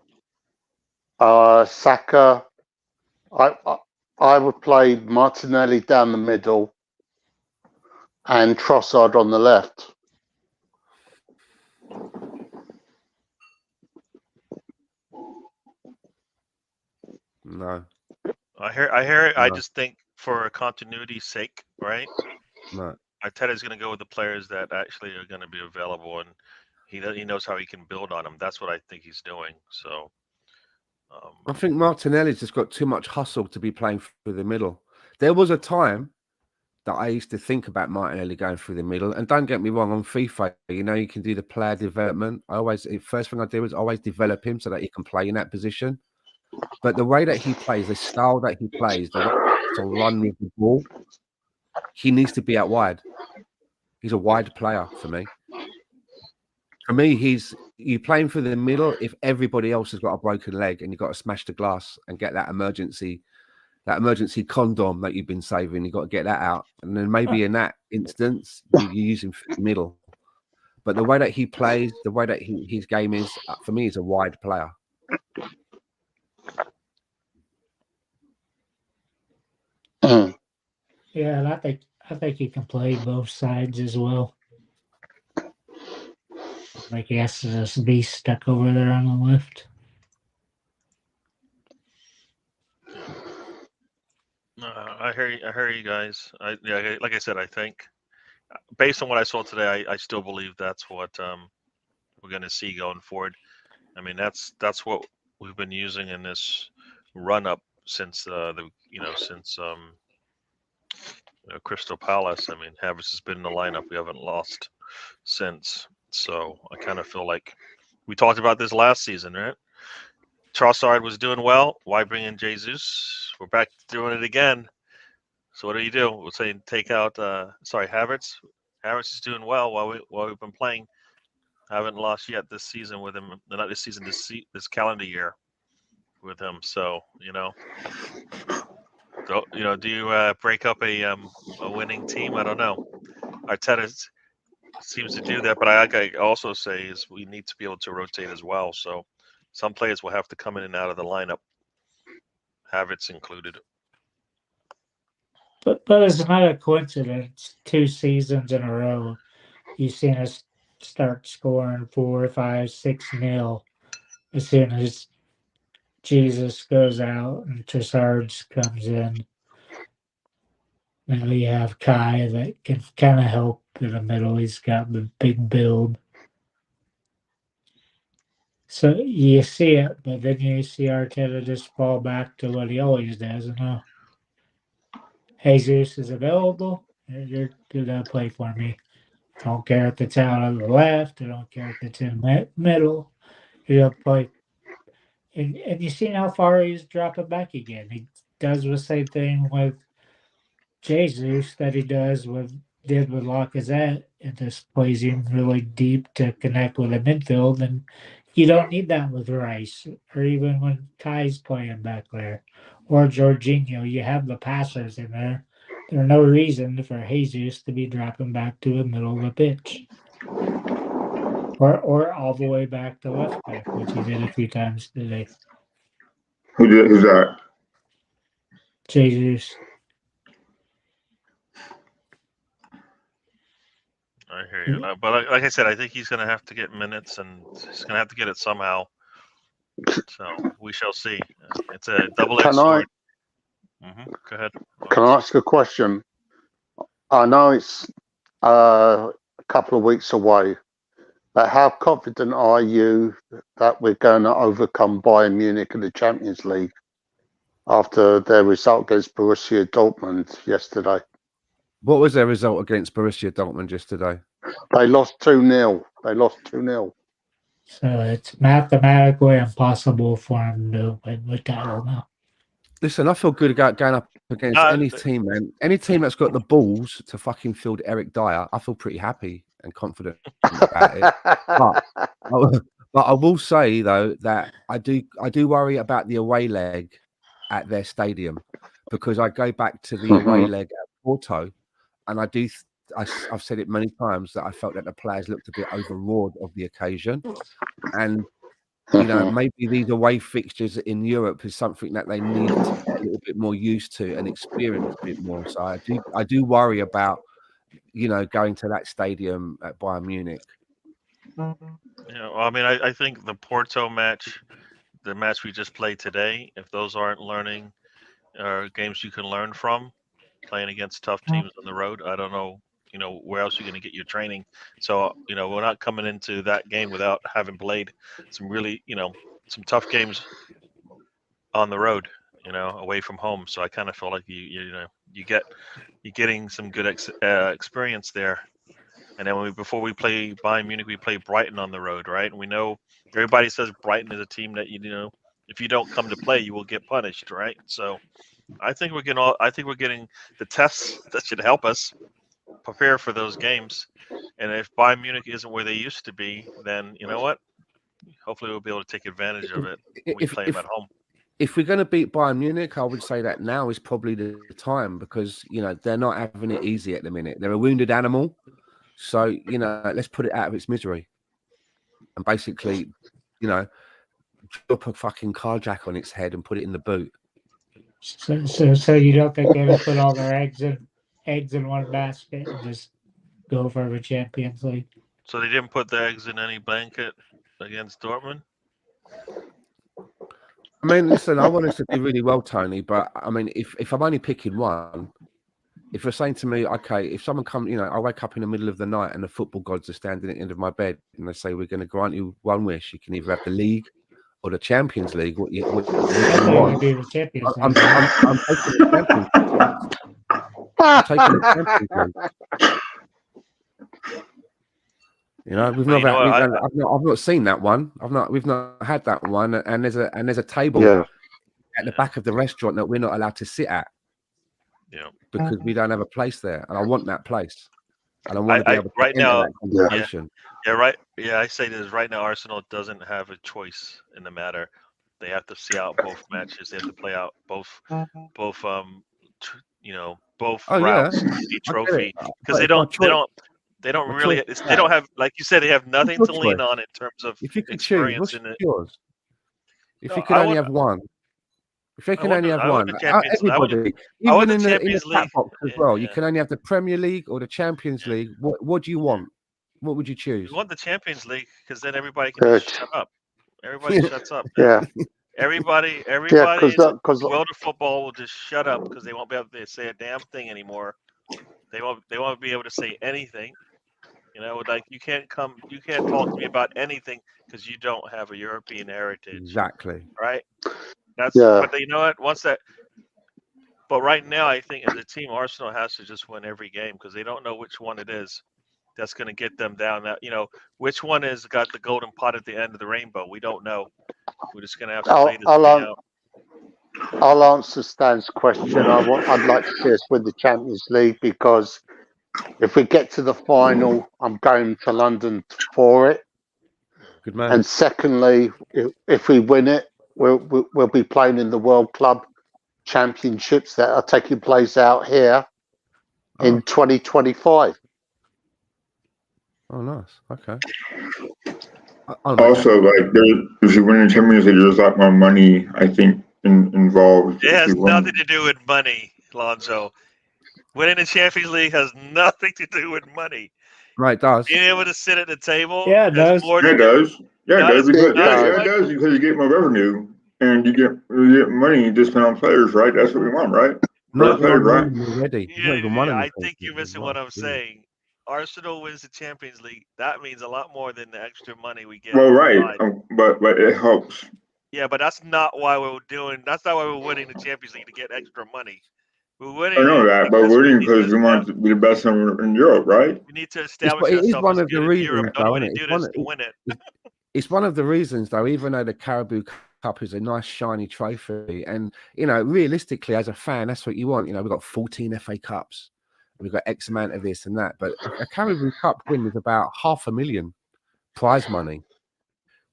Saka. I would play Martinelli down the middle and Trossard on the left. No. I hear it. No. I just think for continuity's sake, right? No. Arteta's going to go with the players that actually are going to be available, and he knows how he can build on them. That's what I think he's doing. So I think Martinelli's just got too much hustle to be playing through the middle. There was a time that I used to think about Martinelli going through the middle, and don't get me wrong, on FIFA, you can do the player development. First thing I do is always develop him so that he can play in that position. But the way that he plays, the style that he plays, the way to run with the ball, he needs to be out wide. He's a wide player for me. For me, you playing through the middle if everybody else has got a broken leg and you've got to smash the glass and get that emergency condom that you've been saving. You've got to get that out. And then maybe in that instance, you use him through the middle. But the way that he plays, the way that his game is, for me, he's a wide player. Yeah, and I think he can play both sides as well. Like he has to just be stuck over there on the left. I hear you guys. Like I said, I think based on what I saw today, I still believe that's what we're going to see going forward. I mean, that's what we've been using in this run up since Crystal Palace. I mean, Havertz has been in the lineup. We haven't lost since. So I kind of feel like we talked about this last season, right? Trossard was doing well. Why bring in Jesus? We're back to doing it again. So what do? We'll say take out Havertz. Havertz is doing well while we've been playing. Haven't lost yet this season with him. Not this season, this calendar year with him. So do you break up a winning team? I don't know. Arteta seems to do that, but I also say is we need to be able to rotate as well. So some players will have to come in and out of the lineup, Havertz included. But it's not a coincidence. 2 seasons in a row, you've seen us start scoring 4, 5, 6-0 as soon as Jesus goes out and Trossard comes in. Then we have Kai that can kind of help in the middle. He's got the big build. So you see it, but then you see Arteta just fall back to what he always does. Jesus is available. You're going to play for me. I don't care if it's out on the left. I don't care if it's in the middle. You're going to play. And you see how far he's dropping back again. He does the same thing with Jesus that he did with Lacazette, and just plays him really deep to connect with the midfield. And you don't need that with Rice, or even when Kai's playing back there, or Jorginho. You have the passers in there. There's no reason for Jesus to be dropping back to the middle of the pitch, or all the way back to left back, which he did a few times today. Who's that? Jesus. I hear you. But like I said, I think he's going to have to get minutes, and he's going to have to get it somehow. So we shall see. It's a double-edged Can sword. Go ahead. Can I ask a question? I know it's a couple of weeks away, but how confident are you that we're going to overcome Bayern Munich in the Champions League after their result against Borussia Dortmund yesterday? What was their result against Borussia Dortmund yesterday? They lost 2-0. They lost 2-0. So it's mathematically impossible for him to win the title now. Listen, I feel good about going up against No, any team, man. Any team that's got the balls to fucking field Eric Dyer, I feel pretty happy and confident about it. But I will say though that I do worry about the away leg at their stadium, because I go back to the away leg at Porto, and I've said it many times that I felt that the players looked a bit overawed of the occasion, and you know, maybe these away fixtures in Europe is something that they need to get a little bit more used to and experience a bit more. So I do worry about, you know, going to that stadium at Bayern Munich. Yeah, well, I mean, I think the Porto match, the match we just played today, if those aren't learning games you can learn from, playing against tough teams on the road, I don't know, you know, where else you're going to get your training. So, you know, we're not coming into that game without having played some really, you know, some tough games on the road, you know, away from home. So I kind of feel like you're getting some good experience there. And then before we play Bayern Munich, we play Brighton on the road, right? And we know everybody says Brighton is a team that, you know, if you don't come to play, you will get punished, right? So I think we're getting the tests that should help us prepare for those games. And if Bayern Munich isn't where they used to be, then you know what? Hopefully we'll be able to take advantage of it when we play them at home. If we're going to beat Bayern Munich, I would say that now is probably the time, because, you know, they're not having it easy at the minute. They're a wounded animal. So, you know, let's put it out of its misery. And basically, you know, drop a fucking car jack on its head and put it in the boot. So you don't think they're gonna put all their eggs in one basket and just go for the Champions League? So they didn't put their eggs in any blanket against Dortmund? I mean, listen, I want us to do really well, Tony, but I mean, if I'm only picking one, if you're saying to me, okay, if someone comes, you know, I wake up in the middle of the night and the football gods are standing at the end of my bed and they say, we're going to grant you one wish. You can either have the league or the Champions League. What do you want? The Champions I'm taking the Champions League. I'm taking the Champions League. You know, I've not seen that one. We've not had that one. And there's a table at the back of the restaurant that we're not allowed to sit at. Yeah, because we don't have a place there, and I want that place, and I want to be able to right now. That conversation. Yeah, right. Yeah, I say this right now. Arsenal doesn't have a choice in the matter. They have to see out both matches. They have to play out both you know, both routes to the trophy, because they don't really. They don't have, like you said, they have nothing to lean on in terms of if you could experience. choose, what's yours? If you could only have one. If they can only have one, everybody, even in the chat box as well, you can only have the Premier League or the Champions League. What do you want? What would you choose? You want the Champions League because then everybody can just shut up. Everybody shuts up. Yeah. Everybody in the because world of football will just shut up because they won't be able to say a damn thing anymore. They won't be able to say anything. You know, like you can't talk to me about anything because you don't have a European heritage. Exactly. Right? But you know what? But right now, I think as a team, Arsenal has to just win every game because they don't know which one it is that's going to get them down. That, you know, which one has got the golden pot at the end of the rainbow? We don't know. We're just going to have to play this thing out. I'll answer Stan's question. I'd like to see us win the Champions League because if we get to the final, I'm going to London for it. Good man. And secondly, if we win it, we'll be playing in the World Club Championships that are taking place out here in 2025. Oh, nice. Okay. Also, like, if you win the Champions League, there's a lot more money, I think, involved. It has nothing to do with money, Lonzo. Winning the Champions League has nothing to do with money. Right, it does. Being able to sit at the table. Yeah, it does. It does. Yeah, it does because you get more revenue. and you get money to spend on players, right? That's what we want, right? Not Better even players, right? one already. He's not Yeah, even one yeah. of the I think you're missing what I'm saying. Arsenal wins the Champions League. That means a lot more than the extra money we get. Well, on the right, side. but it helps. Yeah, but that's not why we're doing. That's not why we're winning the Champions League to get extra money. We're winning I know it that, but because we're we winning need to because we want to be the best in Europe, right? we need to establish It is ourselves one as of the good in reasons, Europe. The though, only way isn't to it? do this is to win it. It's one of the reasons, though, even though the Carabao Cup is a nice shiny trophy, and realistically, as a fan, that's what you want. We've got 14 FA Cups, we've got X amount of this and that, but a Carabao Cup win is about $500,000 prize money,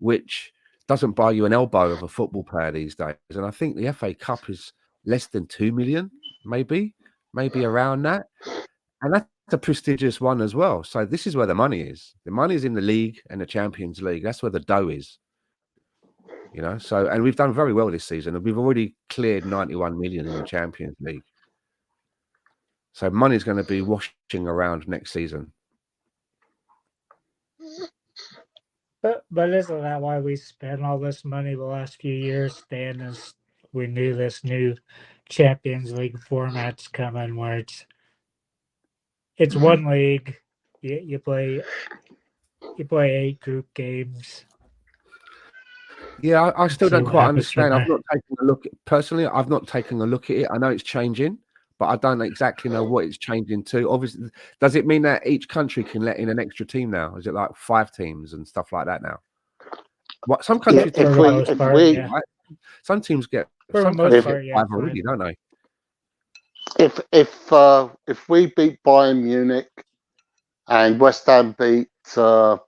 which doesn't buy you an elbow of a football player these days. And I think the FA Cup is less than 2 million, maybe around that, and that's a prestigious one as well. So this is where the money is. The money is in the league and the Champions League. That's where the dough is. So, and we've done very well this season. We've already cleared 91 million in the Champions League. So money's going to be washing around next season. But isn't that why we spent all this money the last few years, Stan? Is we knew this new Champions League format's coming, where it's one league. You play 8 group games. Yeah, I still don't quite understand. I've there. not taken a look personally. I've not taken a look at it. I know it's changing, but I don't exactly know what it's changing to. Obviously, does it mean that each country can let in an extra team now? Is it like 5 teams and stuff like that now? What some countries For the most part, yeah. right? Some teams get For the some most countries part, get yeah, 5 already, don't they? If we beat Bayern Munich and West Ham beat the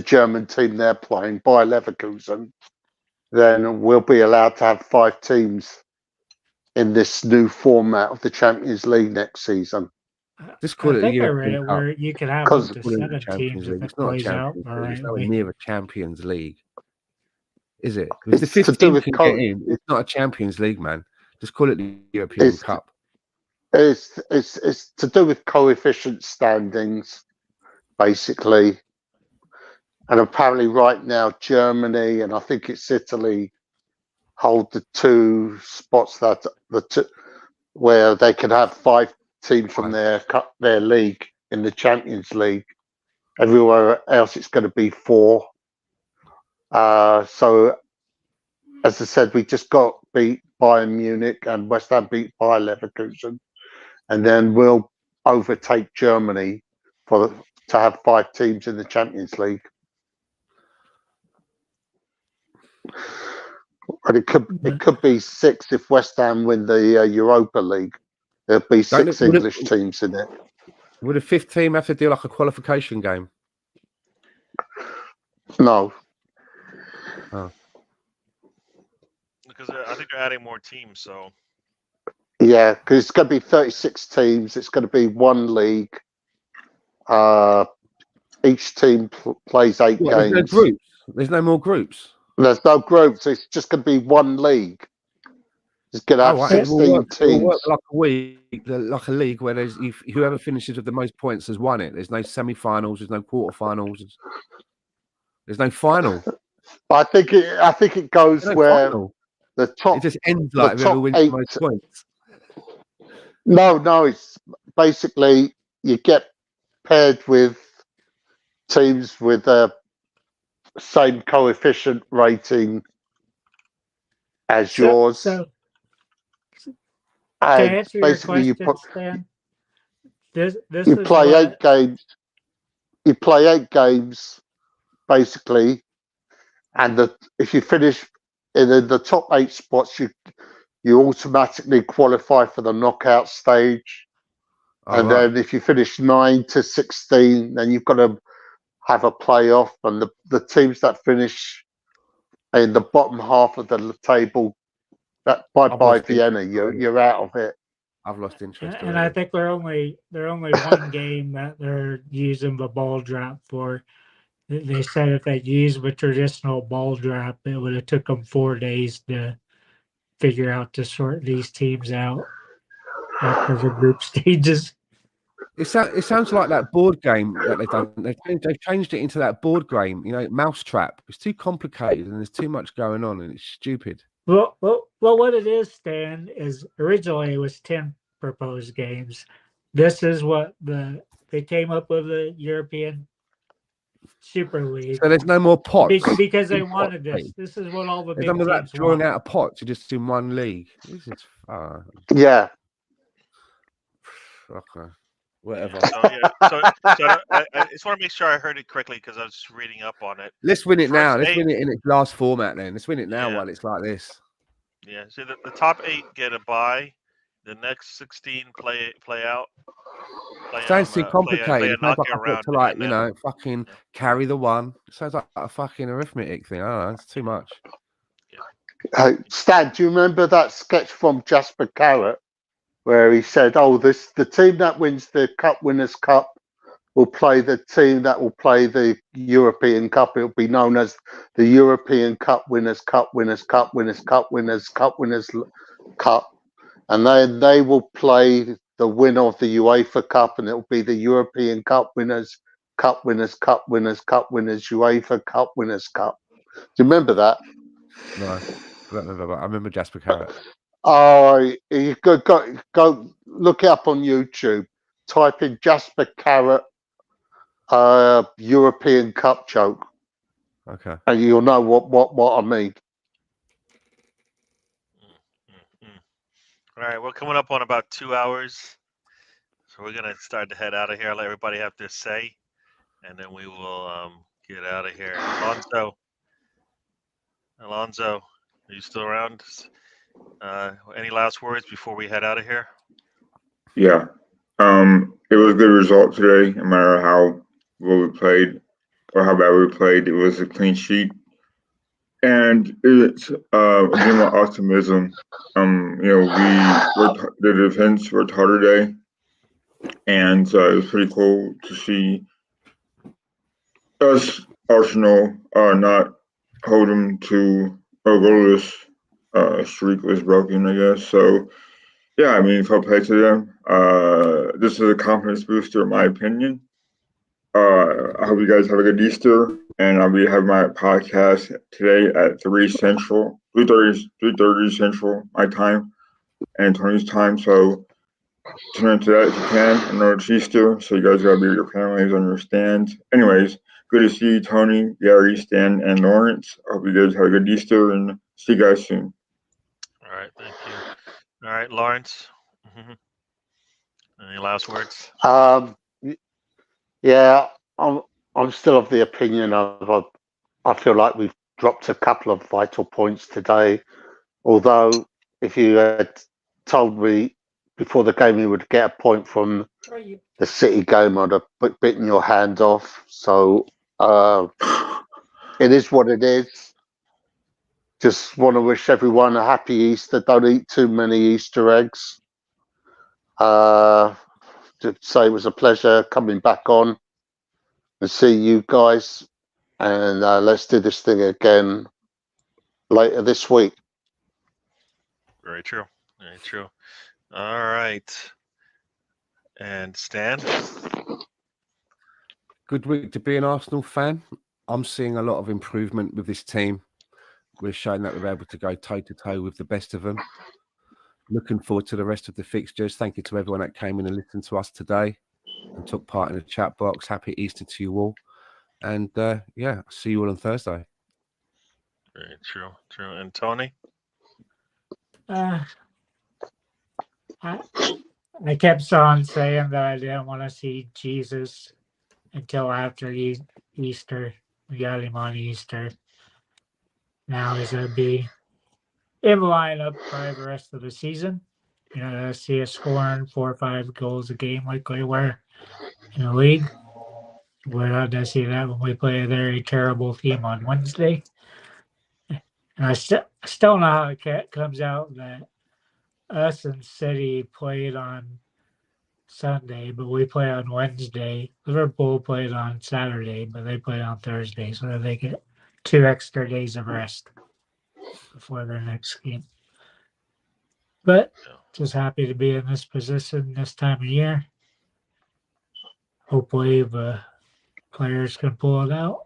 German team they're playing, Bayer Leverkusen, then we'll be allowed to have 5 teams in this new format of the Champions League next season. Just call it the I read European it Cup. where you can have Because up to Call it the 7 Champions teams League. if It's it not a plays out Champions the League. It's right nowhere way. near a Champions League, is it? If the It's to 15 do with can get in, it's not a Champions League, man. Just call it the European Cup. it's to do with coefficient standings, basically. And apparently right now Germany and I think it's Italy hold the 2 spots that where they can have 5 teams from their league in the Champions League. Everywhere else it's going to be 4. So as I said, we just got beat Bayern Munich and West Ham beat Bayer Leverkusen, and then we'll overtake Germany to have 5 teams in the Champions League. But it could be 6 if West Ham win the Europa League. There'll be 6 English teams in it. Would a 5th team have to do like a qualification game? No. Oh. Because I think they're adding more teams, so. Yeah, because it's going to be 36 teams. It's going to be 1 league. Each team plays 8 games. There's no groups. There's no more groups. There's no groups. It's just going to be 1 league. It's going to have 16 teams. It'll work like a league where there's whoever finishes with the most points has won it. There's no semi-finals. There's no quarterfinals. There's no final. I think it goes where the top. It just ends like whoever wins the most points. No. It's basically you get paired with teams with the same coefficient rating as yours. So and to answer your question, Stan, you play 8 games. You play 8 games, basically, and if you finish in the top 8 spots, you automatically qualify for the knockout stage. Then if you finish 9 to 16, then you've got to have a playoff, and the teams that finish in the bottom half of the table, that by Vienna, you're out of it. I've lost interest. And I think they're only 1 game that they're using the ball drop for. They said if they used a traditional ball drop, it would have took them 4 days to figure out to sort these teams out after the group stages. It sounds like that board game that they've done. They've changed it into that board game, Mousetrap. It's too complicated and there's too much going on and it's stupid. Well, what it is, Stan, is originally it was 10 proposed games. This is what they came up with the European Super League So there's no more pots. because they in pot wanted this. league. This is what all the There's big none of that teams drawing want. out a pot to just in one league. This is Yeah. okay. Whatever. So I just want to make sure I heard it correctly because I was just reading up on it. Let's win it now. First Let's eight- win it in its last format then. Let's win it now Yeah. while it's like this. Yeah, so the top 8 get a bye. The next 16 play out. Sounds too Play complicated. a It sounds like knockout I've got round. to like, and then, fucking carry the one. It sounds like a fucking arithmetic thing. I don't know. It's too much. Stan, do you remember that sketch from Jasper Carrot where he said, the team that wins the Cup Winners' Cup will play the team that will play the European Cup. It'll be known as the European Cup Winners' Cup Winners' Cup Winners' Cup Winners' Cup Winners' Cup. And then they will play the winner of the UEFA Cup, and it will be the European Cup Winners' Cup Winners' Cup Winners' Cup Winners' UEFA Cup Winners' Cup. Do you remember that? No, I don't remember. But I remember Jasper Carrot. Oh, you go look it up on YouTube. Type in Jasper Carrot European Cup choke, Okay. and you'll know what I mean. All right, we're coming up on about 2 hours, so we're gonna start to head out of here. Let everybody have their say, and then we will get out of here. Alonzo, are you still around? Any last words before we head out of here? Yeah. It was a good result today, no matter how well we played or how bad we played. It was a clean sheet. And it's a game of optimism. The defense worked hard today, and it was pretty cool to see us Arsenal not hold them to a goalless streak was broken, I guess. So yeah, I mean, fair play to them. This is a confidence booster, in my opinion. I hope you guys have a good Easter, and I'll be having my podcast today at 3:30 Central, my time, and Tony's time. So tune into that if you can. I know it's Easter, so you guys gotta be with your families, understand. Anyways, good to see you, Tony, Gary, Stan, and Lawrence. I hope you guys have a good Easter, and see you guys soon. All right, thank you. All right, Lawrence. Any last words? Yeah, I'm still of the opinion of I feel like we've dropped a couple of vital points today. Although, if you had told me before the game you would get a point from the City game, I'd have bitten your hand off. So it is what it is. Just want to wish everyone a happy Easter. Don't eat too many Easter eggs. To say it was a pleasure coming back on and see you guys. And let's do this thing again later this week. Very true. Very true. All right. And Stan? Good week to be an Arsenal fan. I'm seeing a lot of improvement with this team. We're showing that we're able to go toe-to-toe with the best of them. Looking forward to the rest of the fixtures. Thank you to everyone that came in and listened to us today and took part in the chat box. Happy Easter to you all. And yeah, see you all on Thursday. Very true. True. And Tony? I kept on saying that I didn't want to see Jesus until after Easter. We got him on Easter. Now he's going to be in the lineup probably the rest of the season. You know, see us scoring 4 or 5 goals a game like we were in the league. We're not going to see that when we play a very terrible team on Wednesday. And I still don't know how it comes out that us and City played on Sunday, but we play on Wednesday. Liverpool played on Saturday, but they played on Thursday, so they get 2 extra days of rest before their next game. But just happy to be in this position this time of year. Hopefully the players can pull it out.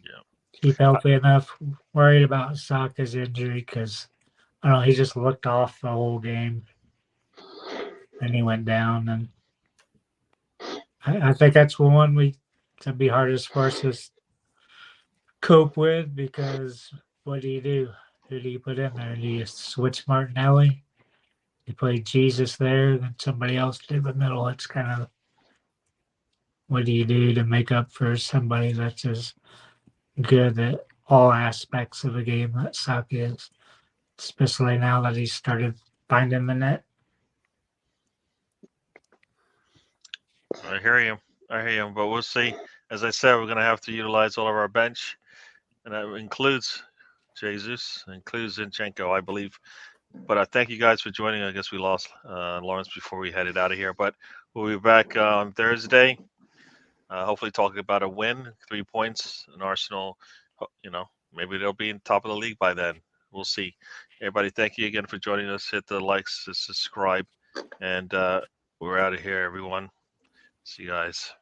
Yeah. keep healthy enough. Worried about Saka's injury because I don't know, he just looked off the whole game. And he went down, and I think that's one that'd be hardest for us to cope with because what do you do? Who do you put in there? Do you switch Martinelli? You play Jesus there, then somebody else did the middle. It's kind of what do you do to make up for somebody that's as good at all aspects of the game that Saka is, especially now that he's started finding the net. I hear you. But we'll see. As I said, we're going to have to utilize all of our bench, and that includes Jesus, includes Zinchenko, I believe. But I thank you guys for joining. I guess we lost Lawrence before we headed out of here, but we'll be back on Thursday. Hopefully, talking about a win, 3 points, and Arsenal. Maybe they'll be in top of the league by then. We'll see. Everybody, thank you again for joining us. Hit the likes, subscribe, and we're out of here, everyone. See you guys.